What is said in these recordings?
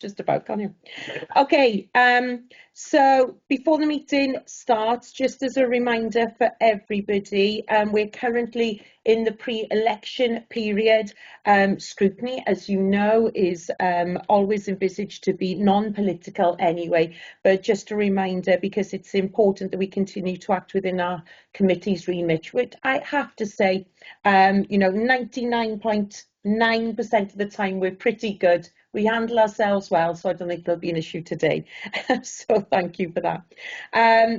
just about, can't you? Okay, so before the meeting starts, just as a reminder for everybody, we're currently in the pre-election period. Scrutiny, as you know, is always envisaged to be non-political anyway, but just a reminder, because it's important that we continue to act within our committee's remit, which I have to say, 99.9% of the time we're pretty good. We handle ourselves well, so I don't think there'll be an issue today. So thank you for that.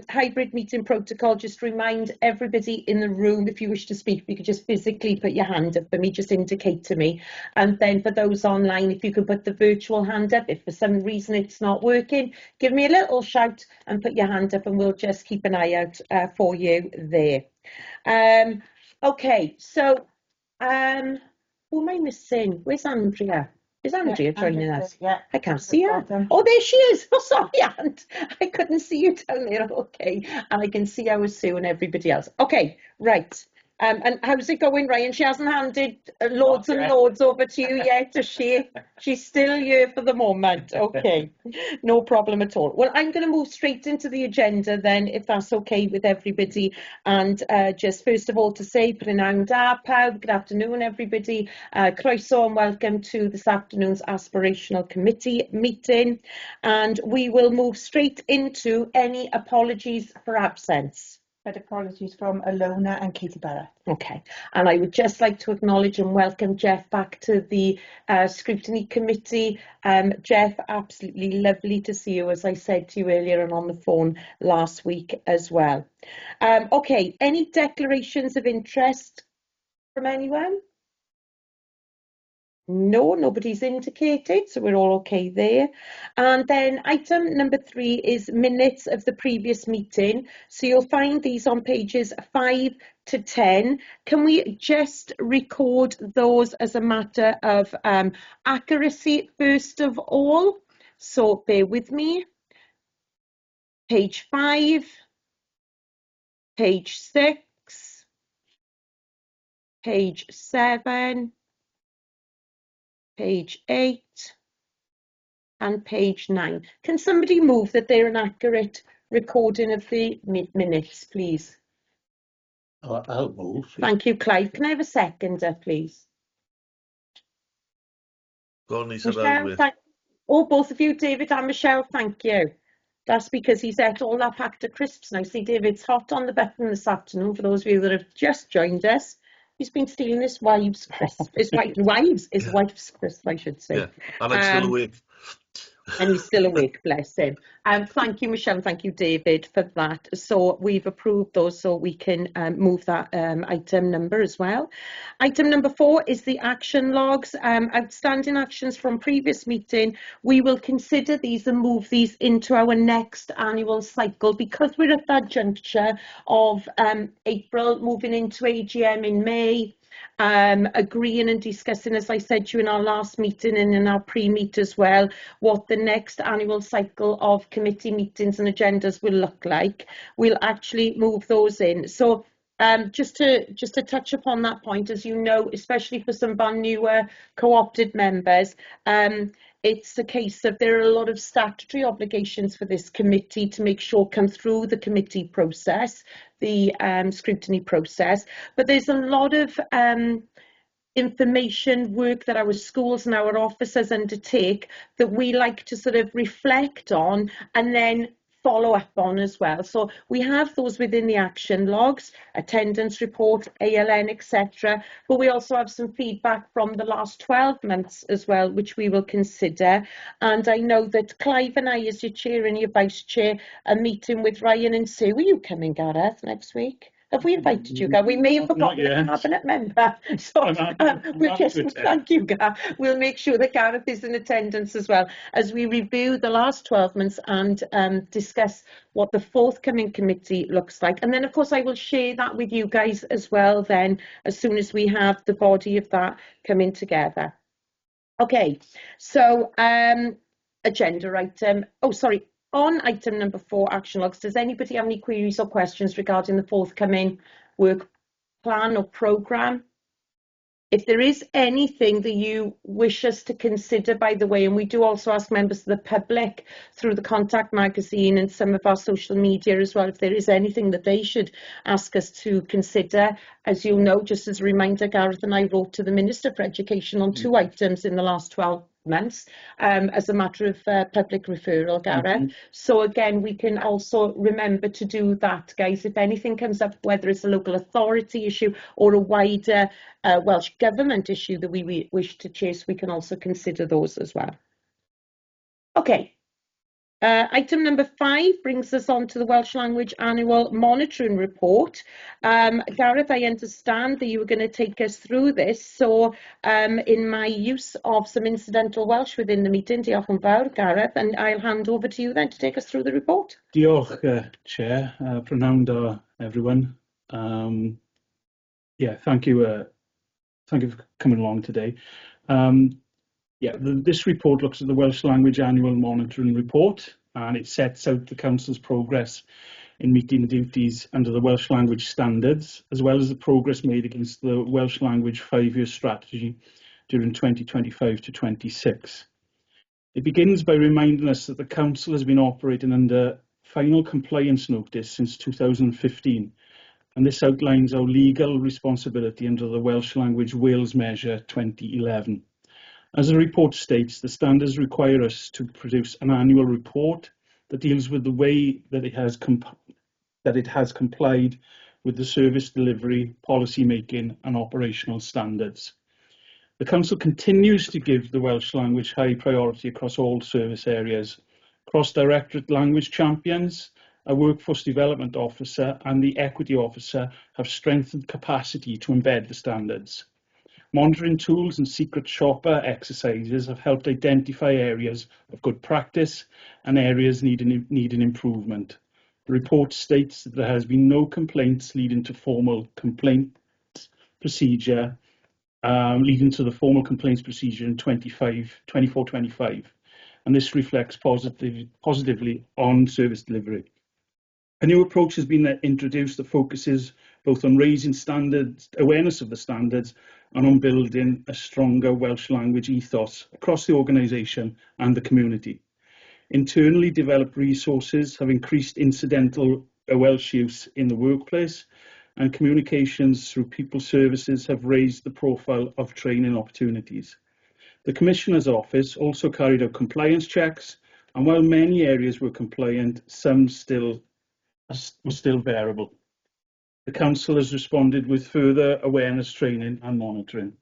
Hybrid meeting protocol, just remind everybody in the room, if you wish to speak, you could just physically put your hand up for me, just indicate to me. And then for those online, if you could put the virtual hand up, if for some reason it's not working, give me a little shout and put your hand up and we'll just keep an eye out for you there. Okay, so who am I missing? Where's Andrea? Is Andrea joining us? Yeah. I can't see her. Oh, there she is. Oh, sorry, Aunt. I couldn't see you down there. Okay. And I can see our Sue and everybody else. Okay, right. And how's it going, Ryan? She hasn't handed loads and loads over to you yet, does she? She's still here for the moment. Okay, no problem at all. Well, I'm going to move straight into the agenda then, if that's okay with everybody. And just first of all to say, Prynawn da pawb, good afternoon, everybody. Croeso and welcome to this afternoon's Aspirational Committee meeting. And we will move straight into any apologies for absence. But apologies from Alona and Katie Barrett. Okay, and I would just like to acknowledge and welcome Jeff back to the Scrutiny Committee. Jeff, absolutely lovely to see you, as I said to you earlier and on the phone last week as well. Okay, any declarations of interest from anyone? No, nobody's indicated, so we're all okay there. And then item number 3 is minutes of the previous meeting. So you'll find these on pages 5 to 10. Can we just record those as a matter of accuracy first of all? So bear with me. Page 5, page 6, page 7, page 8 and page 9. Can somebody move that they're an accurate recording of the minutes, please? I'll move. Thank you, Clive. Can I have a seconder, please? Go on, Michelle, oh, both of you, David and Michelle, thank you. That's because he's ate all that packet of crisps now. See, David's hot on the button this afternoon, for those of you that have just joined us. He's been stealing his wife's crisp. His wife's crisp, I should say. Yeah, and I'm still awake. And he's still awake, bless him. Thank you, Michelle, thank you, David, for that. So we've approved those, so we can move that item number as well. Item number 4 is the action logs. Outstanding actions from previous meeting. We will consider these and move these into our next annual cycle, because we're at that juncture of April, moving into AGM in May. Agreeing and discussing, as I said to you in our last meeting and in our pre-meet as well, what the next annual cycle of committee meetings and agendas will look like. We'll actually move those in. So just to touch upon that point, as you know, especially for some of our newer co-opted members, it's a case of there are a lot of statutory obligations for this committee to make sure come through the committee process, the scrutiny process, but there's a lot of information work that our schools and our officers undertake that we like to sort of reflect on and then follow up on as well. So we have those within the action logs, attendance report, ALN, etc. But we also have some feedback from the last 12 months as well, which we will consider. And I know that Clive and I, as your chair and your vice chair, are meeting with Ryan and Sue. Are you coming, Gareth, next week? Have we invited you, Gareth? We may have forgotten a cabinet member. So we'll just thank you, Gareth. We'll make sure that Gareth is in attendance as well as we review the last 12 months and discuss what the forthcoming committee looks like. And then, of course, I will share that with you guys as well then, as soon as we have the body of that coming together. Okay, so agenda item. Oh, sorry. On item number 4, action logs, does anybody have any queries or questions regarding the forthcoming work plan or programme? If there is anything that you wish us to consider, by the way, and we do also ask members of the public through the Contact magazine and some of our social media as well, if there is anything that they should ask us to consider. As you know, just as a reminder, Gareth and I wrote to the Minister for Education on 2 items in the last 12 months as a matter of public referral, Gareth. So again, we can also remember to do that, guys. If anything comes up, whether it's a local authority issue or a wider Welsh Government issue that we wish to chase, we can also consider those as well. Okay. Item number 5 brings us on to the Welsh Language Annual Monitoring Report. Gareth, I understand that you were going to take us through this. So in my use of some incidental Welsh within the meeting, diolch yn fawr, Gareth, and I'll hand over to you then to take us through the report. Diolch, Chair. Prynawn da, everyone. Yeah, thank you for coming along today. This report looks at the Welsh Language Annual Monitoring Report, and it sets out the Council's progress in meeting the duties under the Welsh Language Standards, as well as the progress made against the Welsh Language 5-year strategy during 2025 to 26. It begins by reminding us that the Council has been operating under final compliance notice since 2015, and this outlines our legal responsibility under the Welsh Language Wales Measure 2011. As the report states, the standards require us to produce an annual report that deals with the way that it has complied with the service delivery, policy making and operational standards. The Council continues to give the Welsh language high priority across all service areas. Cross-Directorate Language Champions, a Workforce Development Officer and the Equity Officer have strengthened capacity to embed the standards. Monitoring tools and secret shopper exercises have helped identify areas of good practice and areas needing improvement. The report states that there has been no complaints leading to formal complaint procedure, leading to the formal complaints procedure in 24-25, and this reflects positively on service delivery. A new approach has been introduced that focuses both on raising standards, awareness of the standards, and on building a stronger Welsh language ethos across the organisation and the community. Internally developed resources have increased incidental Welsh use in the workplace, and communications through people services have raised the profile of training opportunities. The Commissioner's Office also carried out compliance checks, and while many areas were compliant, some were still variable. The Council has responded with further awareness training and monitoring.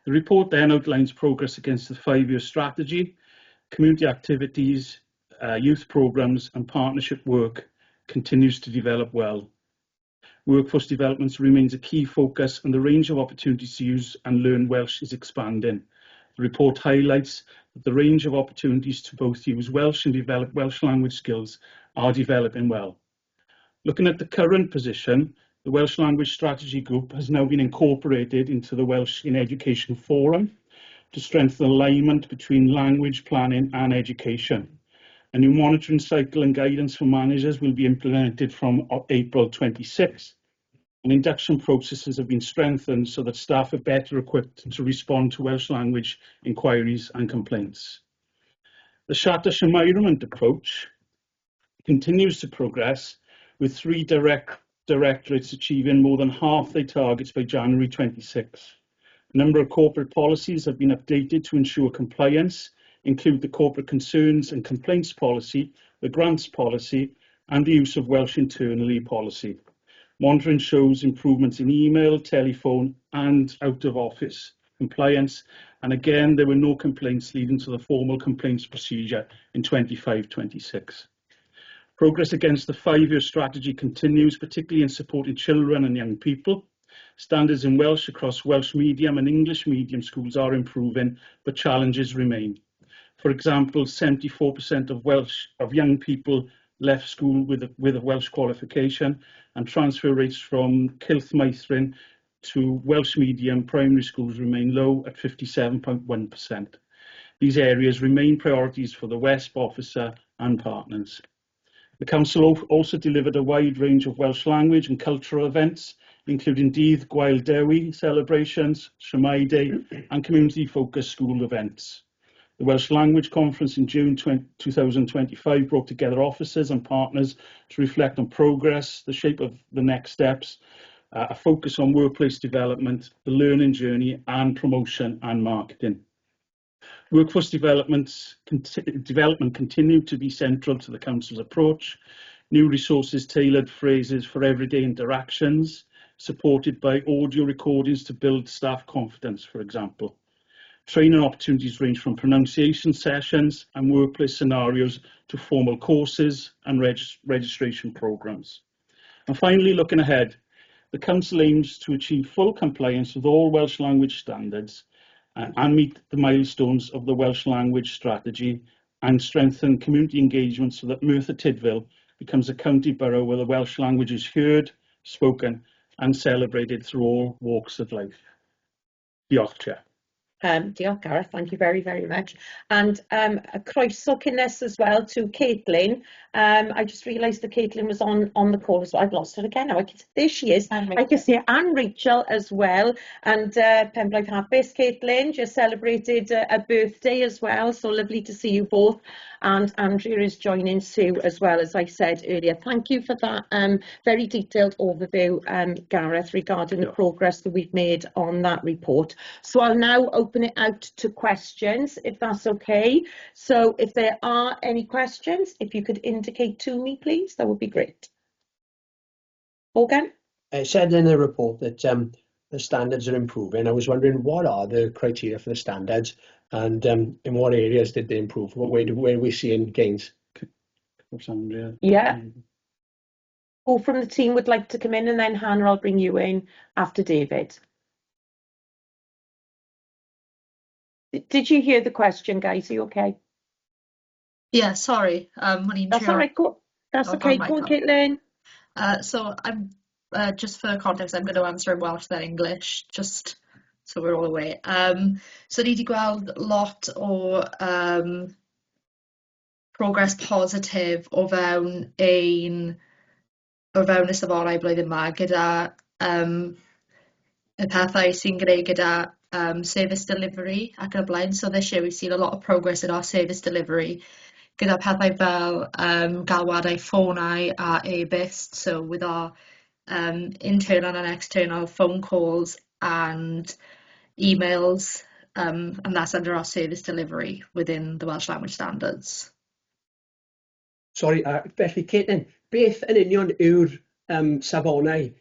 The report then outlines progress against the 5-year strategy, community activities, youth programmes and partnership work continues to develop well. Workforce development remains a key focus and the range of opportunities to use and learn Welsh is expanding. The report highlights that the range of opportunities to both use Welsh and develop Welsh language skills are developing well. Looking at the current position, the Welsh Language Strategy Group has now been incorporated into the Welsh in Education Forum to strengthen alignment between language planning and education. A new monitoring cycle and guidance for managers will be implemented from April 26, and induction processes have been strengthened so that staff are better equipped to respond to Welsh language inquiries and complaints. The Siarter Environment approach continues to progress, with 3 directorates achieving more than half their targets by January 26. A number of corporate policies have been updated to ensure compliance, include the corporate concerns and complaints policy, the grants policy, and the use of Welsh internally policy. Monitoring shows improvements in email, telephone, and out-of-office compliance, and again, there were no complaints leading to the formal complaints procedure in 25-26. Progress against the 5-year strategy continues, particularly in supporting children and young people. Standards in Welsh across Welsh medium and English medium schools are improving, but challenges remain. For example, 74% of young people left school with a Welsh qualification, and transfer rates from Cylchmaethrin to Welsh medium primary schools remain low at 57.1%. These areas remain priorities for the WESP officer and partners. The Council also delivered a wide range of Welsh language and cultural events, including Dydd Gwael Dewi celebrations, Siamai Day, and community-focused school events. The Welsh Language Conference in June 2025 brought together officers and partners to reflect on progress, the shape of the next steps, a focus on workplace development, the learning journey, and promotion and marketing. Workforce development continued to be central to the Council's approach. New resources tailored phrases for everyday interactions, supported by audio recordings to build staff confidence, for example. Training opportunities range from pronunciation sessions and workplace scenarios to formal courses and registration programmes. And finally, looking ahead, the Council aims to achieve full compliance with all Welsh language standards and meet the milestones of the Welsh language strategy and strengthen community engagement so that Merthyr Tydfil becomes a county borough where the Welsh language is heard, spoken and celebrated through all walks of life. Diolch, Chair. Diolch, Gareth, thank you very, very much. And a croeso cynnes as well to Caitlin. I just realised that Caitlin was on the call as well. I've lost her again now. There she is. I can see and Rachel as well. And Pembrose Hapus, Caitlin, just celebrated a birthday as well. So lovely to see you both. And Andrea is joining Sue as well, as I said earlier. Thank you for that very detailed overview, Gareth, regarding the progress that we've made on that report. So I'll now open it out to questions, if that's okay. So if there are any questions, if you could indicate to me, please, that would be great. Morgan? It said in the report that the standards are improving. I was wondering, what are the criteria for the standards, and in what areas did they improve? Where are we seeing gains? Yeah. Who from the team would like to come in, and then Hannah, I'll bring you in after David. Did you hear the question, guys? Are you okay? Yeah, sorry. That's all right. Go. That's okay. Go on, Caitlin. So I'm just for context, I'm going to answer in Welsh then English, just so we're all aware. So ni 'di gweld lot o progress positif o fewn y safonau blwyddyn yma gyda y pethau sy'n gwneud gyda service delivery ac yn y blaen. So this year we've seen a lot of progress in our service delivery gyda pethau fel galwadau ffonau a e-byst, so with our internal and external phone calls and emails, and that's under our service delivery within the Welsh language standards. Sorry, felly Caitlin, beth yn union yw'r safonau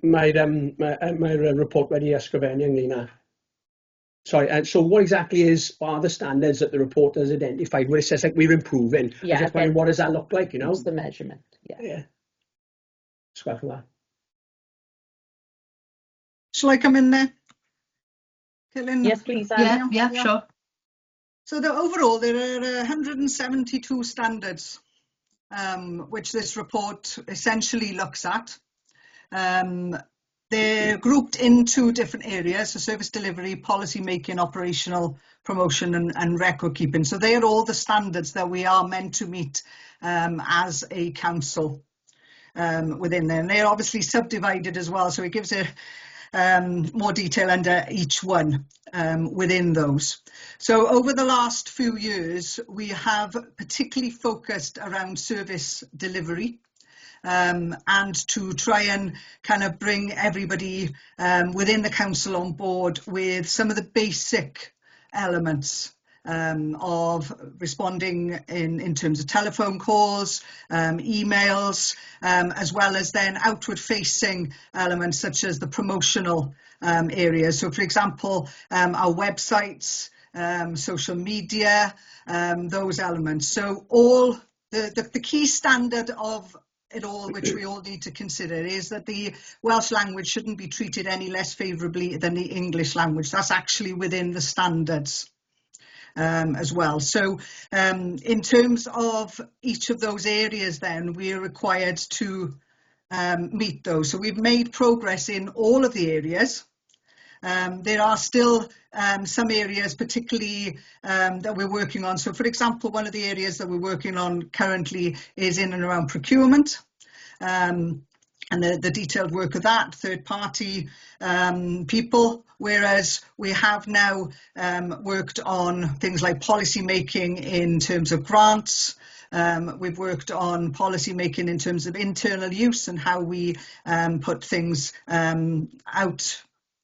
mae'r report wedi ysgrifennu ynglyn â? Sorry, so what exactly are the standards that the report has identified where it says like we're improving? Yeah. Just wondering, what does that look like, you know? What's the measurement? Yeah. Square for that. Shall I come in there? Caitlin? Yes, please, Anna. Yeah, sure. So overall, there are 172 standards, which this report essentially looks at. They're grouped into different areas, so service delivery, policy making, operational, promotion and record keeping. So they are all the standards that we are meant to meet as a council within there. And they're obviously subdivided as well, so it gives a more detail under each one within those. So over the last few years, we have particularly focused around service delivery. And to try and kind of bring everybody within the council on board with some of the basic elements of responding in terms of telephone calls, emails, as well as then outward facing elements such as the promotional areas. So for example, our websites, social media, those elements. So all the key standard of it all, which we all need to consider, is that the Welsh language shouldn't be treated any less favourably than the English language. That's actually within the standards as well. So in terms of each of those areas then, we are required to meet those. So we've made progress in all of the areas. There are still some areas particularly that we're working on. So for example, one of the areas that we're working on currently is in and around procurement. and the detailed work of that, third-party people, whereas we have now worked on things like policy making in terms of grants. We've worked on policy making in terms of internal use and how we put things out,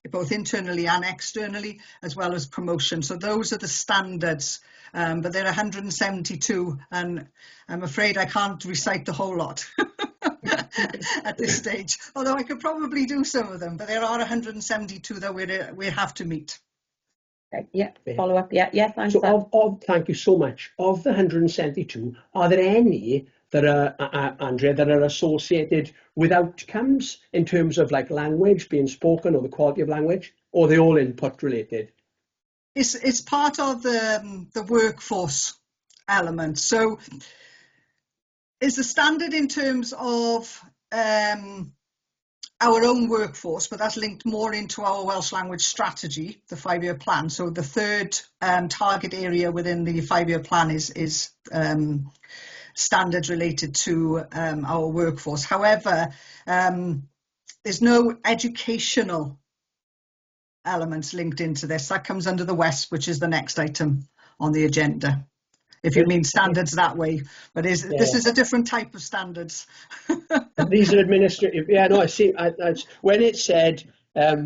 both internally and externally, as well as promotion. So those are the standards, but there are 172, and I'm afraid I can't recite the whole lot at this stage, although I could probably do some of them, but there are 172 that we have to meet. Okay, yeah, follow up. Yeah, thanks. So thank you so much. Of the 172, are there any that are, Andrea, that are associated with outcomes in terms of like language being spoken or the quality of language, or are they all input related? It's part of the workforce element. So is the standard in terms of our own workforce, but that's linked more into our Welsh language strategy, the 5-year plan. So the third target area within the 5-year plan is standards related to our workforce. However, there's no educational elements linked into this. That comes under the WESP, which is the next item on the agenda, if you mean standards that way. But this is a different type of standards. These are administrative. Yeah, no, I see. When it said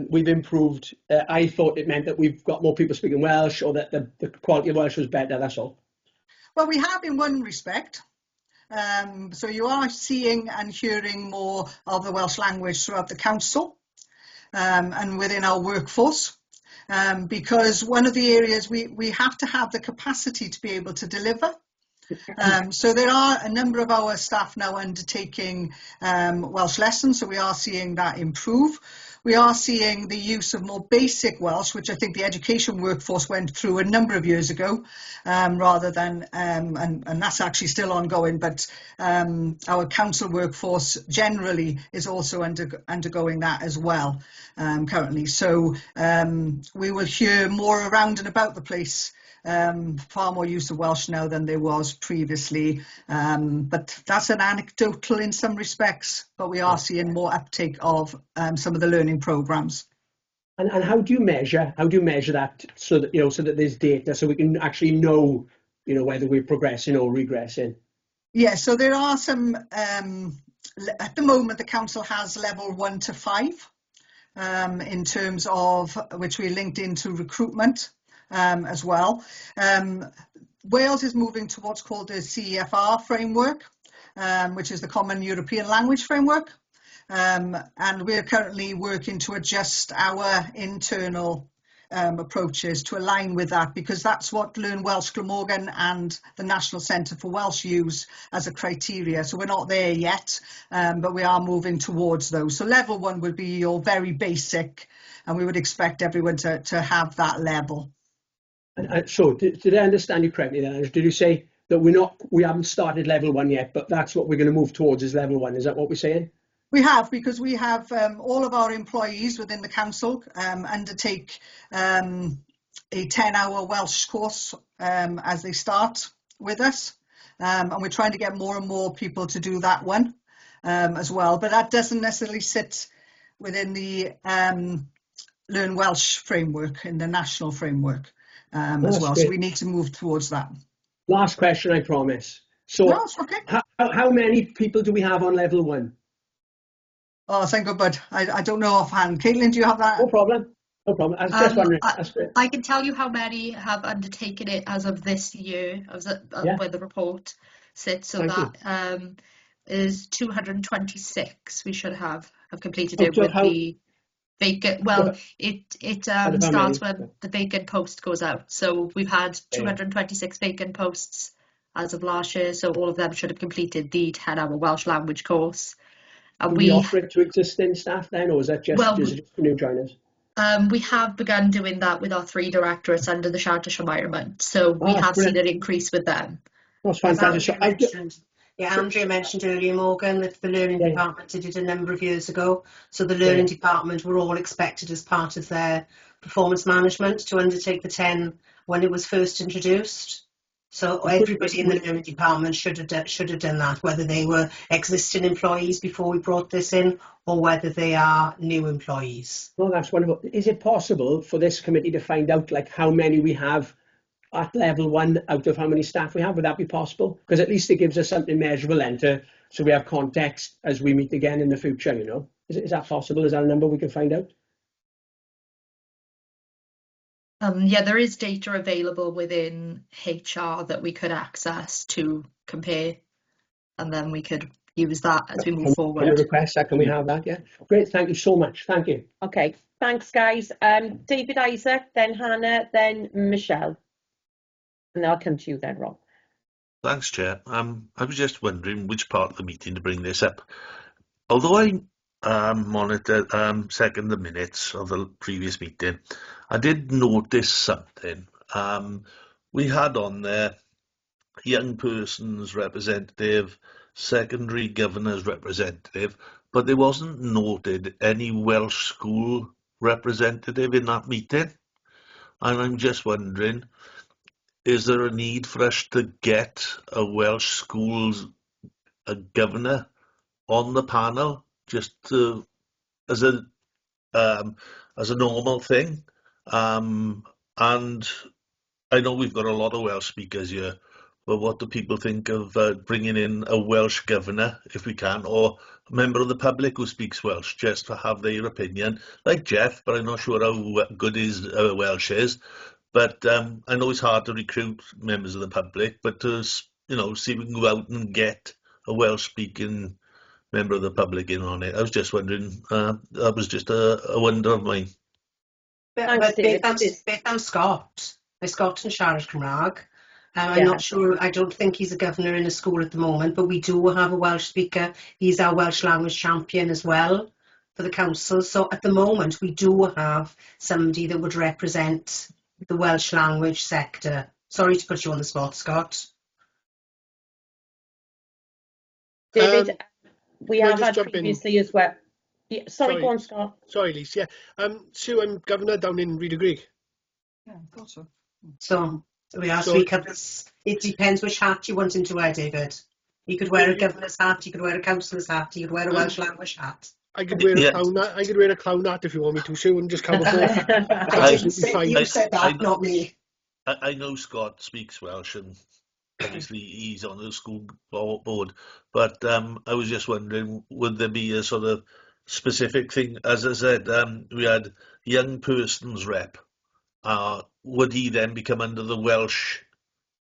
we've improved, I thought it meant that we've got more people speaking Welsh, or that the quality of Welsh was better, that's all. Well, we have in one respect. So you are seeing and hearing more of the Welsh language throughout the council and within our workforce. Because one of the areas we have to have the capacity to be able to deliver. So there are a number of our staff now undertaking Welsh lessons, so we are seeing that improve. We are seeing the use of more basic Welsh, which I think the education workforce went through a number of years ago, rather than, and that's actually still ongoing, but our council workforce generally is also undergoing that as well currently. So we will hear more around and about the place. Far more use of Welsh now than there was previously, but that's an anecdotal in some respects, but we are seeing more uptake of some of the learning programs. And how do you measure that, so that so that there's data, so we can actually know whether we're progressing or regressing? Yeah, so there are some at the moment the council has level 1 to 5 in terms of which we linked into recruitment. As well. Wales is moving to what's called the CEFR framework, which is the Common European Language Framework. And we're currently working to adjust our internal approaches to align with that, because that's what Learn Welsh Glamorgan and the National Centre for Welsh use as a criteria. So we're not there yet, but we are moving towards those. So level 1 would be your very basic, and we would expect everyone to have that level. And so, did I understand you correctly then? Did you say that we haven't started level 1 yet, but that's what we're going to move towards is level 1? Is that what we're saying? We have, because we have all of our employees within the council undertake a 10-hour Welsh course as they start with us. And we're trying to get more and more people to do that one as well. But that doesn't necessarily sit within the Learn Welsh framework, in the national framework. As well, great. So we need to move towards that. Last question, I promise. So, no, okay. How many people do we have on level 1? Oh, thank God, but I don't know offhand. Caitlin, do you have that? No problem. I was just wondering. I can tell you how many have undertaken it as of this year, where the report sits. So that is 226. We should have completed it with the vacant. Well, it starts when the vacant post goes out. So we've had 226 vacant posts as of last year. So all of them should have completed the 10-hour Welsh language course. And we offer it to existing staff then, or is that just new joiners? Um, We have begun doing that with our 3 directorates under the Siarter Environment, so we have seen an increase with them. That's fantastic. Andrea mentioned earlier, Morgan, that the learning department did it a number of years ago. So the learning department were all expected as part of their performance management to undertake the 10 when it was first introduced. So everybody in the learning department should have done that, whether they were existing employees before we brought this in or whether they are new employees. Well, that's wonderful. Is it possible for this committee to find out like how many we have at level 1 out of how many staff we have? Would that be possible? Because at least it gives us something measurable then so we have context as we meet again in the future, you know? Is that possible? Is that a number we can find out? Yeah, there is data available within HR that we could access to compare, and then we could use that as we move forward. Can we request that? Can we have that? Yeah. Great. Thank you so much. Thank you. Okay. Thanks, guys. David, Isaac, then Hannah, then Michelle. And I'll come to you then, Rob. Thanks, Chair. I was just wondering which part of the meeting to bring this up. Although I monitored second the minutes of the previous meeting, I did notice something. We had on there young persons representative, secondary governors representative, but there wasn't noted any Welsh school representative in that meeting. And I'm just wondering, is there a need for us to get a Welsh schools governor on the panel just to, as a normal thing? And I know we've got a lot of Welsh speakers here, but what do people think of bringing in a Welsh governor, if we can, or a member of the public who speaks Welsh, just to have their opinion, like Jeff, but I'm not sure how good his Welsh is. But I know it's hard to recruit members of the public, but to, you know, see if we can go out and get a Welsh-speaking member of the public in on it. I was just wondering, that was just a wonder of mine. Thanks, David. Beth am Scott. Mae Scott yn siarad Cymraeg. I'm not sure, I don't think he's a governor in a school at the moment, but we do have a Welsh speaker. He's our Welsh language champion as well for the council. So at the moment, we do have somebody that would represent the Welsh language sector. Sorry to put you on the spot, Scott. David, we can I have just had jump in? previously as well. Yeah, sorry, Sorry. go on, Scott. Sorry, Lise. Yeah. Sue, I'm governor down in Rhyd Creek. Yeah, I thought so. So we are So- three covers. It depends which hat you want him to wear, David. You could wear a governor's hat, you could wear a councillor's hat, you could wear a Welsh language hat. I could wear a Yeah. clown hat. I could wear a clown hat if you want me to, Sue, and just cover both. I didn't say fine. you said that, not me. I know Scott speaks Welsh, and obviously he's on the school board, but I was just wondering, would there be a sort of specific thing? As I said, we had young persons rep. Would he then become under the Welsh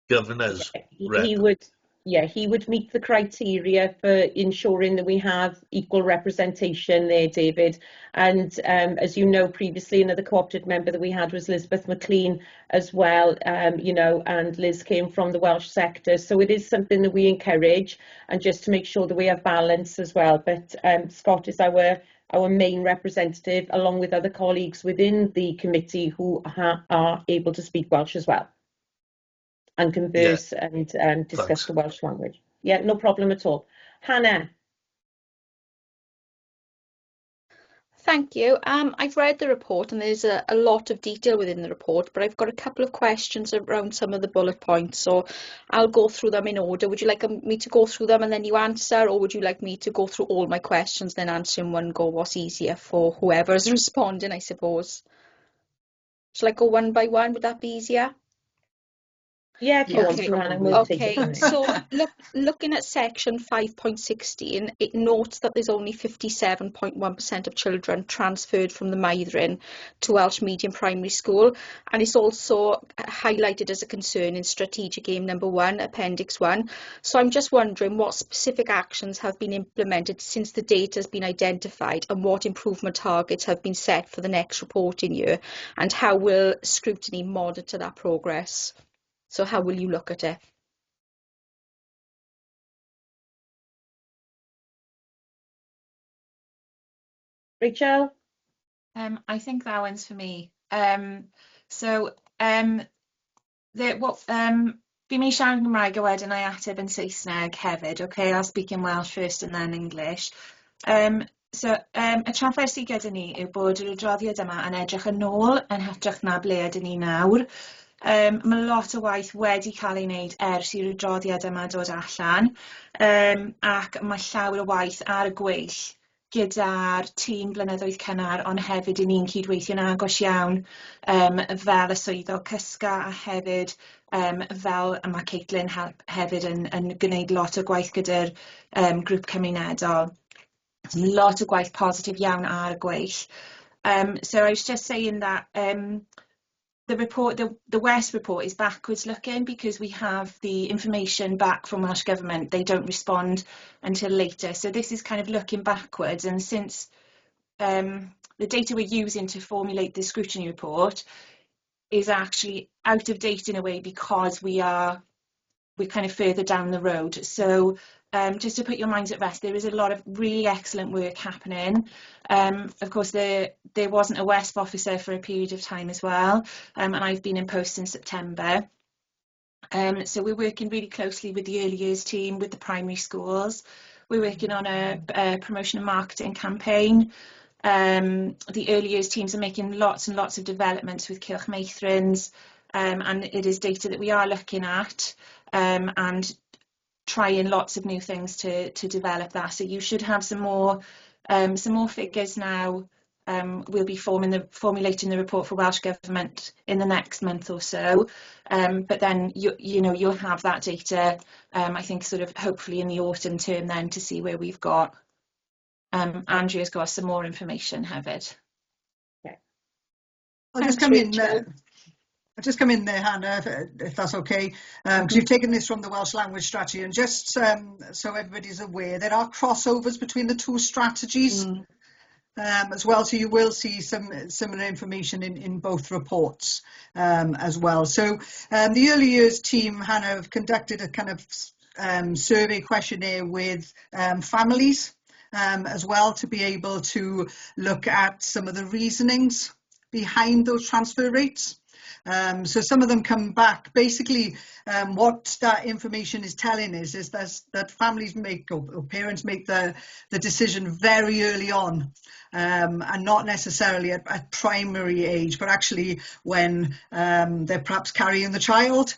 governors rep? He would meet the criteria for ensuring that we have equal representation there, David. And as you know, previously another co-opted member that we had was Elizabeth McLean as well, you know, and Liz came from the Welsh sector. So it is something that we encourage, and just to make sure that we have balance as well. But Scott is our main representative, along with other colleagues within the committee who are able to speak Welsh as well, and converse and discuss Thanks. the Welsh language. Yeah, no problem at all. Hannah. Thank you. I've read the report, and there's a lot of detail within the report, but I've got a couple of questions around some of the bullet points, so I'll go through them in order. Would you like me to go through them and then you answer, or would you like me to go through all my questions then answer in one go? What's easier for whoever's responding, I suppose? Shall I go one by one? Would that be easier? Yeah, go on, Okay. Hannah, we'll take it from Okay, there. so looking at section 5.16, it notes that there's only 57.1% of children transferred from the Merthyr to Welsh Medium Primary School, and it's also highlighted as a concern in Strategic Aim number 1, Appendix 1. So I'm just wondering what specific actions have been implemented since the data has been identified, and what improvement targets have been set for the next reporting year, and how will Scrutiny monitor that progress? So how will you look at it? Rachel? I think that one's for me. Fi'n mynd siarad Cymraeg a wedyn I ateb yn Saesneg hefyd, okay? I'll speak in Welsh first and then English. Y trafferth sydd gyda ni yw bod yr adroddiad yma yn edrych yn ôl yn hytrach na ble ydyn ni nawr. Mae lot o waith wedi cael ei wneud ers i'r adroddiad yma dod allan, ac mae llawer o waith ar y gweill gyda'r tîm blynyddoedd cynnar, ond hefyd i ni'n cydweithio'n agos iawn fel y swyddog cysga, a hefyd fel mae Caitlin hefyd yn gwneud lot o gwaith gyda'r grŵp cymunedol. Lot o gwaith positif iawn ar y gweill. So I was just saying that the West report is backwards looking because we have the information back from Welsh Government. They don't respond until later. So this is kind of looking backwards. And since the data we're using to formulate the Scrutiny report is actually out of date in a way because we're kind of further down the road. So just to put your minds at rest, there is a lot of really excellent work happening. Of course, there wasn't a WESP officer for a period of time as well, and I've been in post since September. So we're working really closely with the early years team, with the primary schools. We're working on a promotion and marketing campaign. The early years teams are making lots and lots of developments with Cylch Meithrins, and it is data that we are looking at and trying lots of new things to develop that. So you should have some more figures now. We'll be formulating the report for Welsh Government in the next month or so, but then you'll have that data, I think, sort of hopefully in the autumn term then, to see where we've got. Andrea's got some more information hefyd. Okay. I'll just come in there. I'll just come in there, Hannah, if that's okay, because you've taken this from the Welsh language strategy, and just so everybody's aware, there are crossovers between the two strategies as well, so you will see some similar information in both reports as well. So the early years team, Hannah, have conducted a kind of survey questionnaire with families as well, to be able to look at some of the reasonings behind those transfer rates. So some of them come back. Basically, what that information is telling us is that families make, or parents make the decision very early on, and not necessarily at primary age, but actually when they're perhaps carrying the child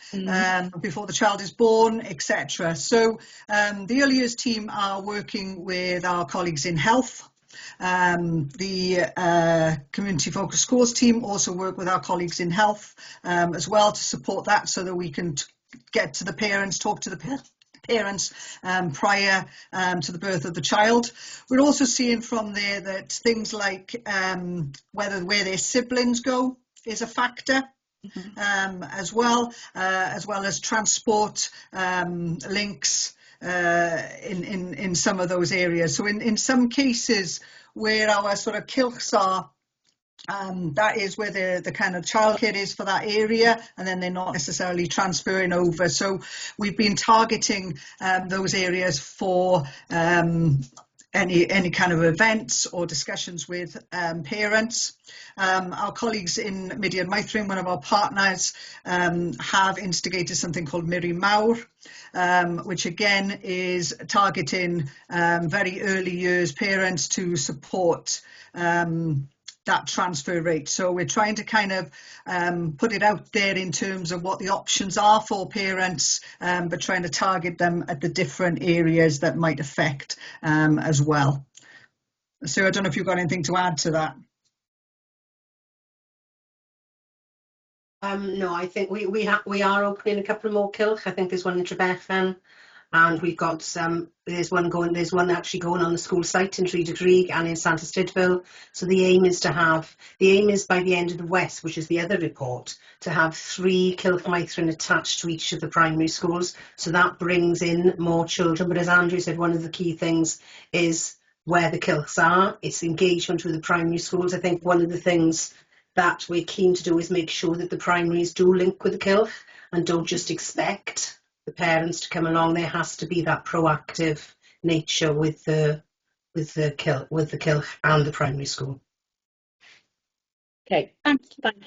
before the child is born, etc. So the early years team are working with our colleagues in health. The community focused schools team also work with our colleagues in health as well, to support that, so that we can get to the parents, talk to the parents prior to the birth of the child. We're also seeing from there that things like where their siblings go is a factor. As well as transport links in some of those areas. So in some cases where our sort of Cylchs are, that is where the kind of childcare is for that area, and then they're not necessarily transferring over. So we've been targeting those areas for any kind of events or discussions with parents. Our colleagues in Merthyr Tydfil, one of our partners, have instigated something called Miri Mawr, which again is targeting very early years parents to support that transfer rate. So we're trying to kind of put it out there in terms of what the options are for parents, but trying to target them at the different areas that might affect as well. So I don't know if you've got anything to add to that. No, I think we are opening a couple more Cylch. I think there's one in Trebechan, and we've got there's one actually going on the school site in Rhydygrug and in Merthyr Tydfil. So the aim is by the end of the West, which is the other report, to have 3 Cylch Meithrin attached to each of the primary schools. So that brings in more children. But as Andrew said, one of the key things is where the Cylchs are. It's engagement with the primary schools. I think one of the things that we're keen to do is make sure that the primaries do link with the Cylch and don't just expect the parents to come along. There has to be that proactive nature with the Cylch and the primary school. Okay.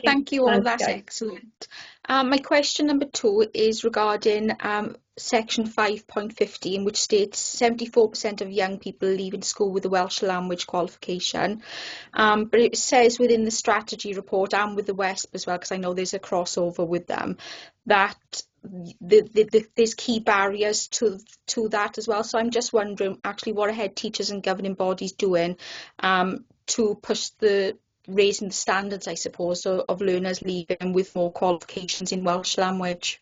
Thank you all, Thanks, that's guys. excellent. My question number 2 is regarding section 5.15, which states 74% of young people leaving school with a Welsh language qualification. But it says within the strategy report and with the WESP as well, because I know there's a crossover with them, that there's key barriers to that as well. So I'm just wondering actually what are head teachers and governing bodies doing to push raising the standards, I suppose, of learners leaving with more qualifications in Welsh language.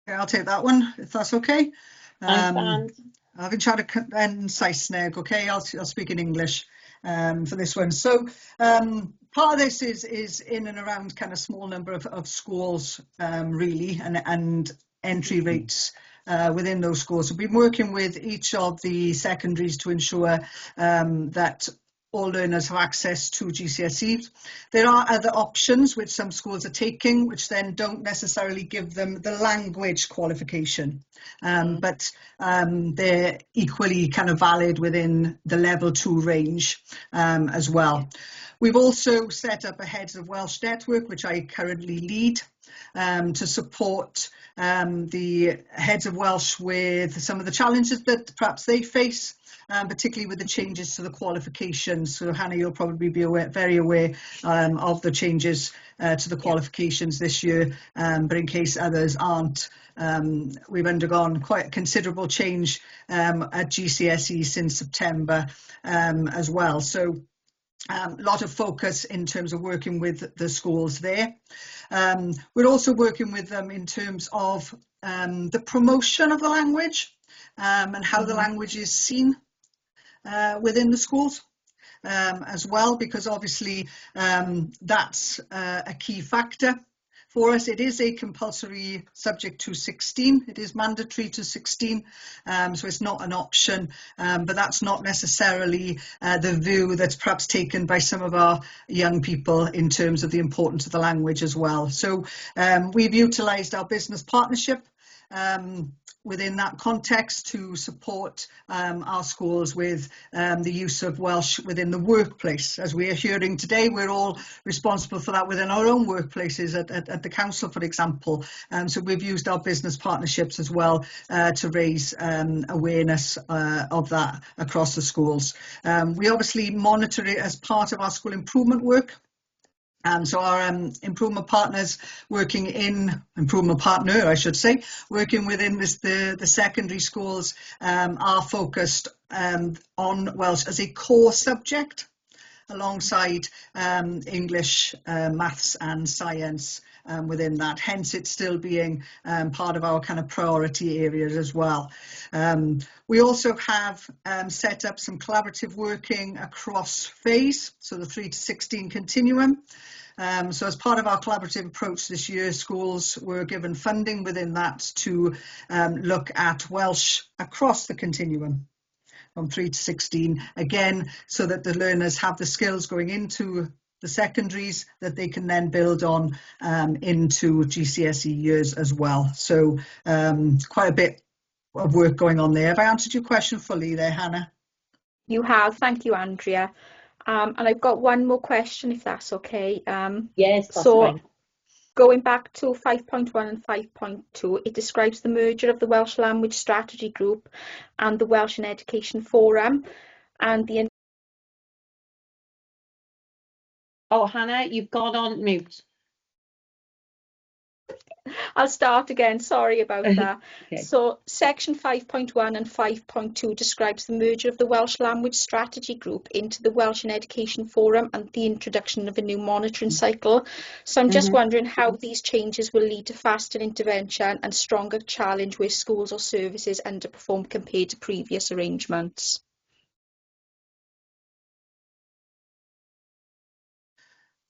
Okay, I'll take that one, if that's okay. Thanks, Anne. I've been trying to in Saesneg, okay? I'll speak in English for this one. So part of this is in and around kind of small number of schools, really, and entry rates within those schools. So we've been working with each of the secondaries to ensure that all learners have access to GCSE. There are other options which some schools are taking, which then don't necessarily give them the language qualification, but they're equally kind of valid within the level 2 range as well. We've also set up a Heads of Welsh network, which I currently lead, to support the Heads of Welsh with some of the challenges that perhaps they face, particularly with the changes to the qualifications. So Hannah, you'll probably be very aware of the changes to the qualifications this year, but in case others aren't, we've undergone quite a considerable change at GCSE since September as well. So a lot of focus in terms of working with the schools there. We're also working with them in terms of the promotion of the language and how the language is seen within the schools as well, because obviously that's a key factor for us. It is a compulsory subject to 16. It is mandatory to 16, so it's not an option, but that's not necessarily the view that's perhaps taken by some of our young people in terms of the importance of the language as well. So we've utilised our business partnership within that context to support our schools with the use of Welsh within the workplace. As we are hearing today, we're all responsible for that within our own workplaces at the council, for example. So we've used our business partnerships as well to raise awareness of that across the schools. We obviously monitor it as part of our school improvement work. So our improvement partners working within the secondary schools are focused on Welsh as a core subject alongside English, maths and science within that. Hence it's still being part of our kind of priority areas as well. We also have set up some collaborative working across phase, so the 3 to 16 continuum. So as part of our collaborative approach this year, schools were given funding within that to look at Welsh across the continuum from 3 to 16, again, so that the learners have the skills going into the secondaries that they can then build on into GCSE years as well. So quite a bit of work going on there. Have I answered your question fully there, Hannah? You have, thank you, Andrea. And I've got one more question, if that's okay. Yes, that's so fine. Going back to 5.1 and 5.2, it describes the merger of the Welsh Language Strategy Group and the Welsh in Education Forum, and the... Oh, Hannah, you've gone on mute. I'll start again, sorry about that. Okay. So section 5.1 and 5.2 describes the merger of the Welsh Language Strategy Group into the Welsh in Education Forum and the introduction of a new monitoring cycle. So I'm just wondering how these changes will lead to faster intervention and stronger challenge where schools or services underperform compared to previous arrangements.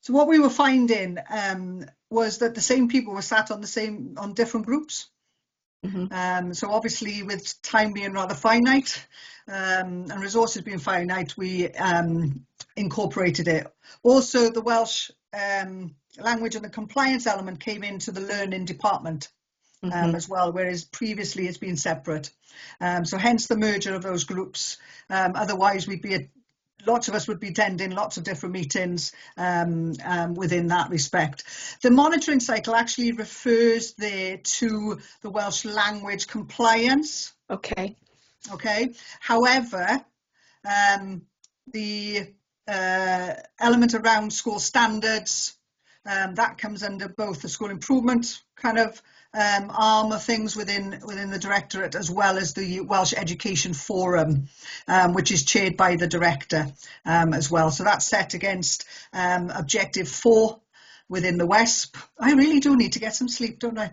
So what we were finding was that the same people were sat on different groups. So obviously with time being rather finite and resources being finite, we incorporated it. Also the Welsh language and the compliance element came into the learning department as well, whereas previously it's been separate. So hence the merger of those groups. Otherwise we'd be lots of us would be attending lots of different meetings within that respect. The monitoring cycle actually refers there to the Welsh language compliance. Okay. However, the element around school standards, that comes under both the school improvement kind of arm of things within the Directorate, as well as the Welsh Education Forum, which is chaired by the Director as well. So that's set against Objective 4 within the WESP. I really do need to get some sleep, don't I?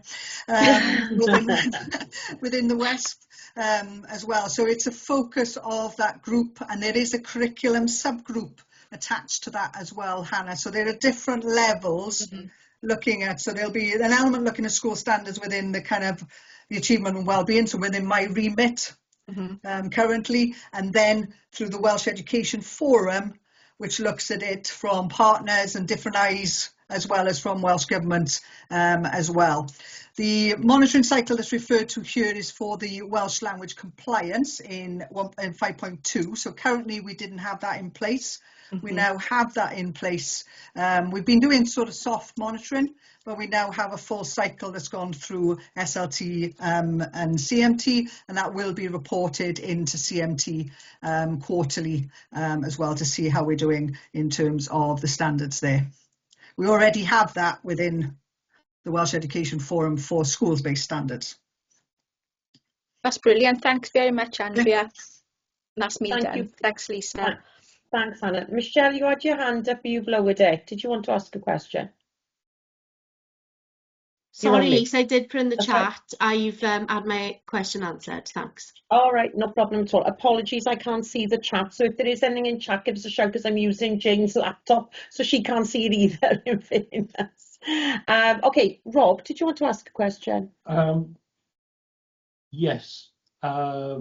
Within the WESP as well. So it's a focus of that group, and there is a curriculum subgroup attached to that as well, Hannah. So there are different levels looking at, so there'll be an element looking at school standards within the kind of the achievement and wellbeing, so within my remit currently, and then through the Welsh Education Forum, which looks at it from partners and different eyes, as well as from Welsh Government as well. The monitoring cycle that's referred to here is for the Welsh language compliance in 5.2. So currently we didn't have that in place. We now have that in place. We've been doing sort of soft monitoring, but we now have a full cycle that's gone through SLT and CMT, and that will be reported into CMT quarterly as well, to see how we're doing in terms of the standards there. We already have that within the Welsh Education Forum for schools-based standards. That's brilliant. Thanks very much, Andrea. That's me Thank done. you. Thanks, Lisa. Thanks, Anna. Michelle, you had your hand up, you've lowered it. Did you want to ask a question? Sorry, Lisa, I did put in the That's chat. I've had my question answered. Thanks. All right, no problem at all. Apologies, I can't see the chat. So if there is anything in chat, give us a shout, because I'm using Jane's laptop, so she can't see it either, in fairness. Okay, Rob, did you want to ask a question? Yes. I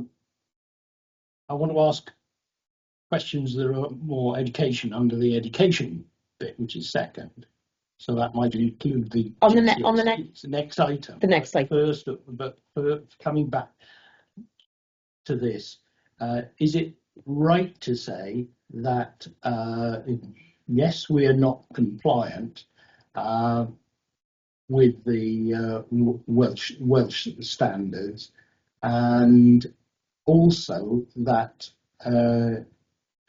want to ask questions that are more education under the education bit, which is second. So that might include the on the next item. The next item. First, but for coming back to this, is it right to say that yes, we are not compliant with the Welsh standards, and also that the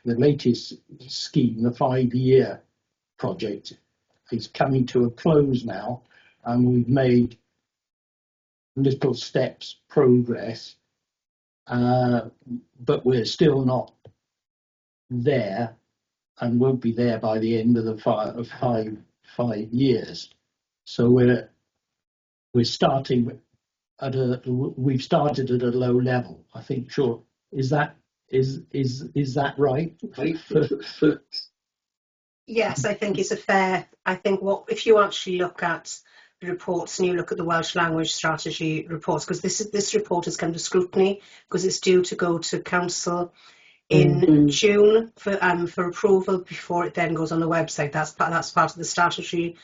latest scheme, the 5-year project, is coming to a close now, and we've made little steps progress, but we're still not there, and won't be there by the end of the 5 years. So we're starting at we've started at a low level. I think, sure, is that right? Yes, I think it's a fair. I think if you actually look at the reports and you look at the Welsh language strategy reports, because this report has come to scrutiny because it's due to go to council in June for approval before it then goes on the website. That's part of the statutory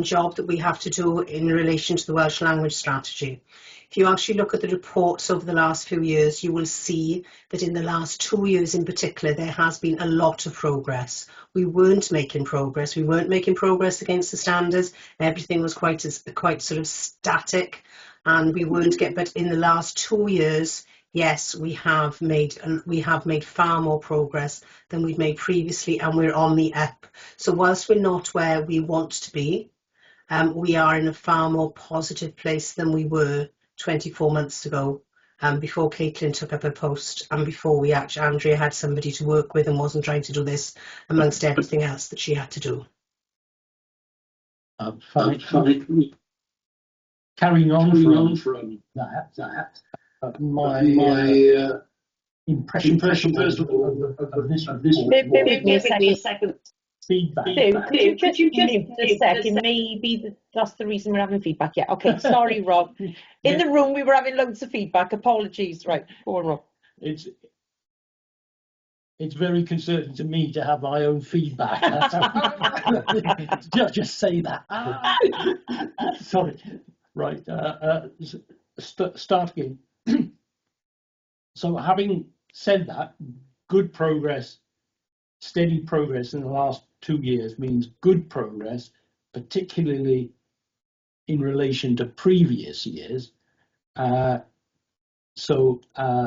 job that we have to do in relation to the Welsh language strategy. If you actually look at the reports over the last few years, you will see that in the last 2 years in particular, there has been a lot of progress. We weren't making progress. We weren't making progress against the standards. Everything was quite sort of static, and we weren't getting. But in the last 2 years, yes, we have made far more progress than we've made previously, and we're on the up. So whilst we're not where we want to be, we are in a far more positive place than we were 24 months ago, before Caitlin took up her post, and before Andrea had somebody to work with and wasn't trying to do this amongst everything else that she had to do. Carrying on from that, my impression first of all of this. Give me a second. Feedback. Could you just mute a second? Maybe that's the reason we're having feedback. Yeah, okay, sorry, Rob. In the room we were having loads of feedback. Apologies. Right, go on, Rob. It's very concerning to me to have my own feedback. just say that. Sorry. Right. Start again. So having said that, good progress steady progress in the last 2 years means good progress, particularly in relation to previous years. So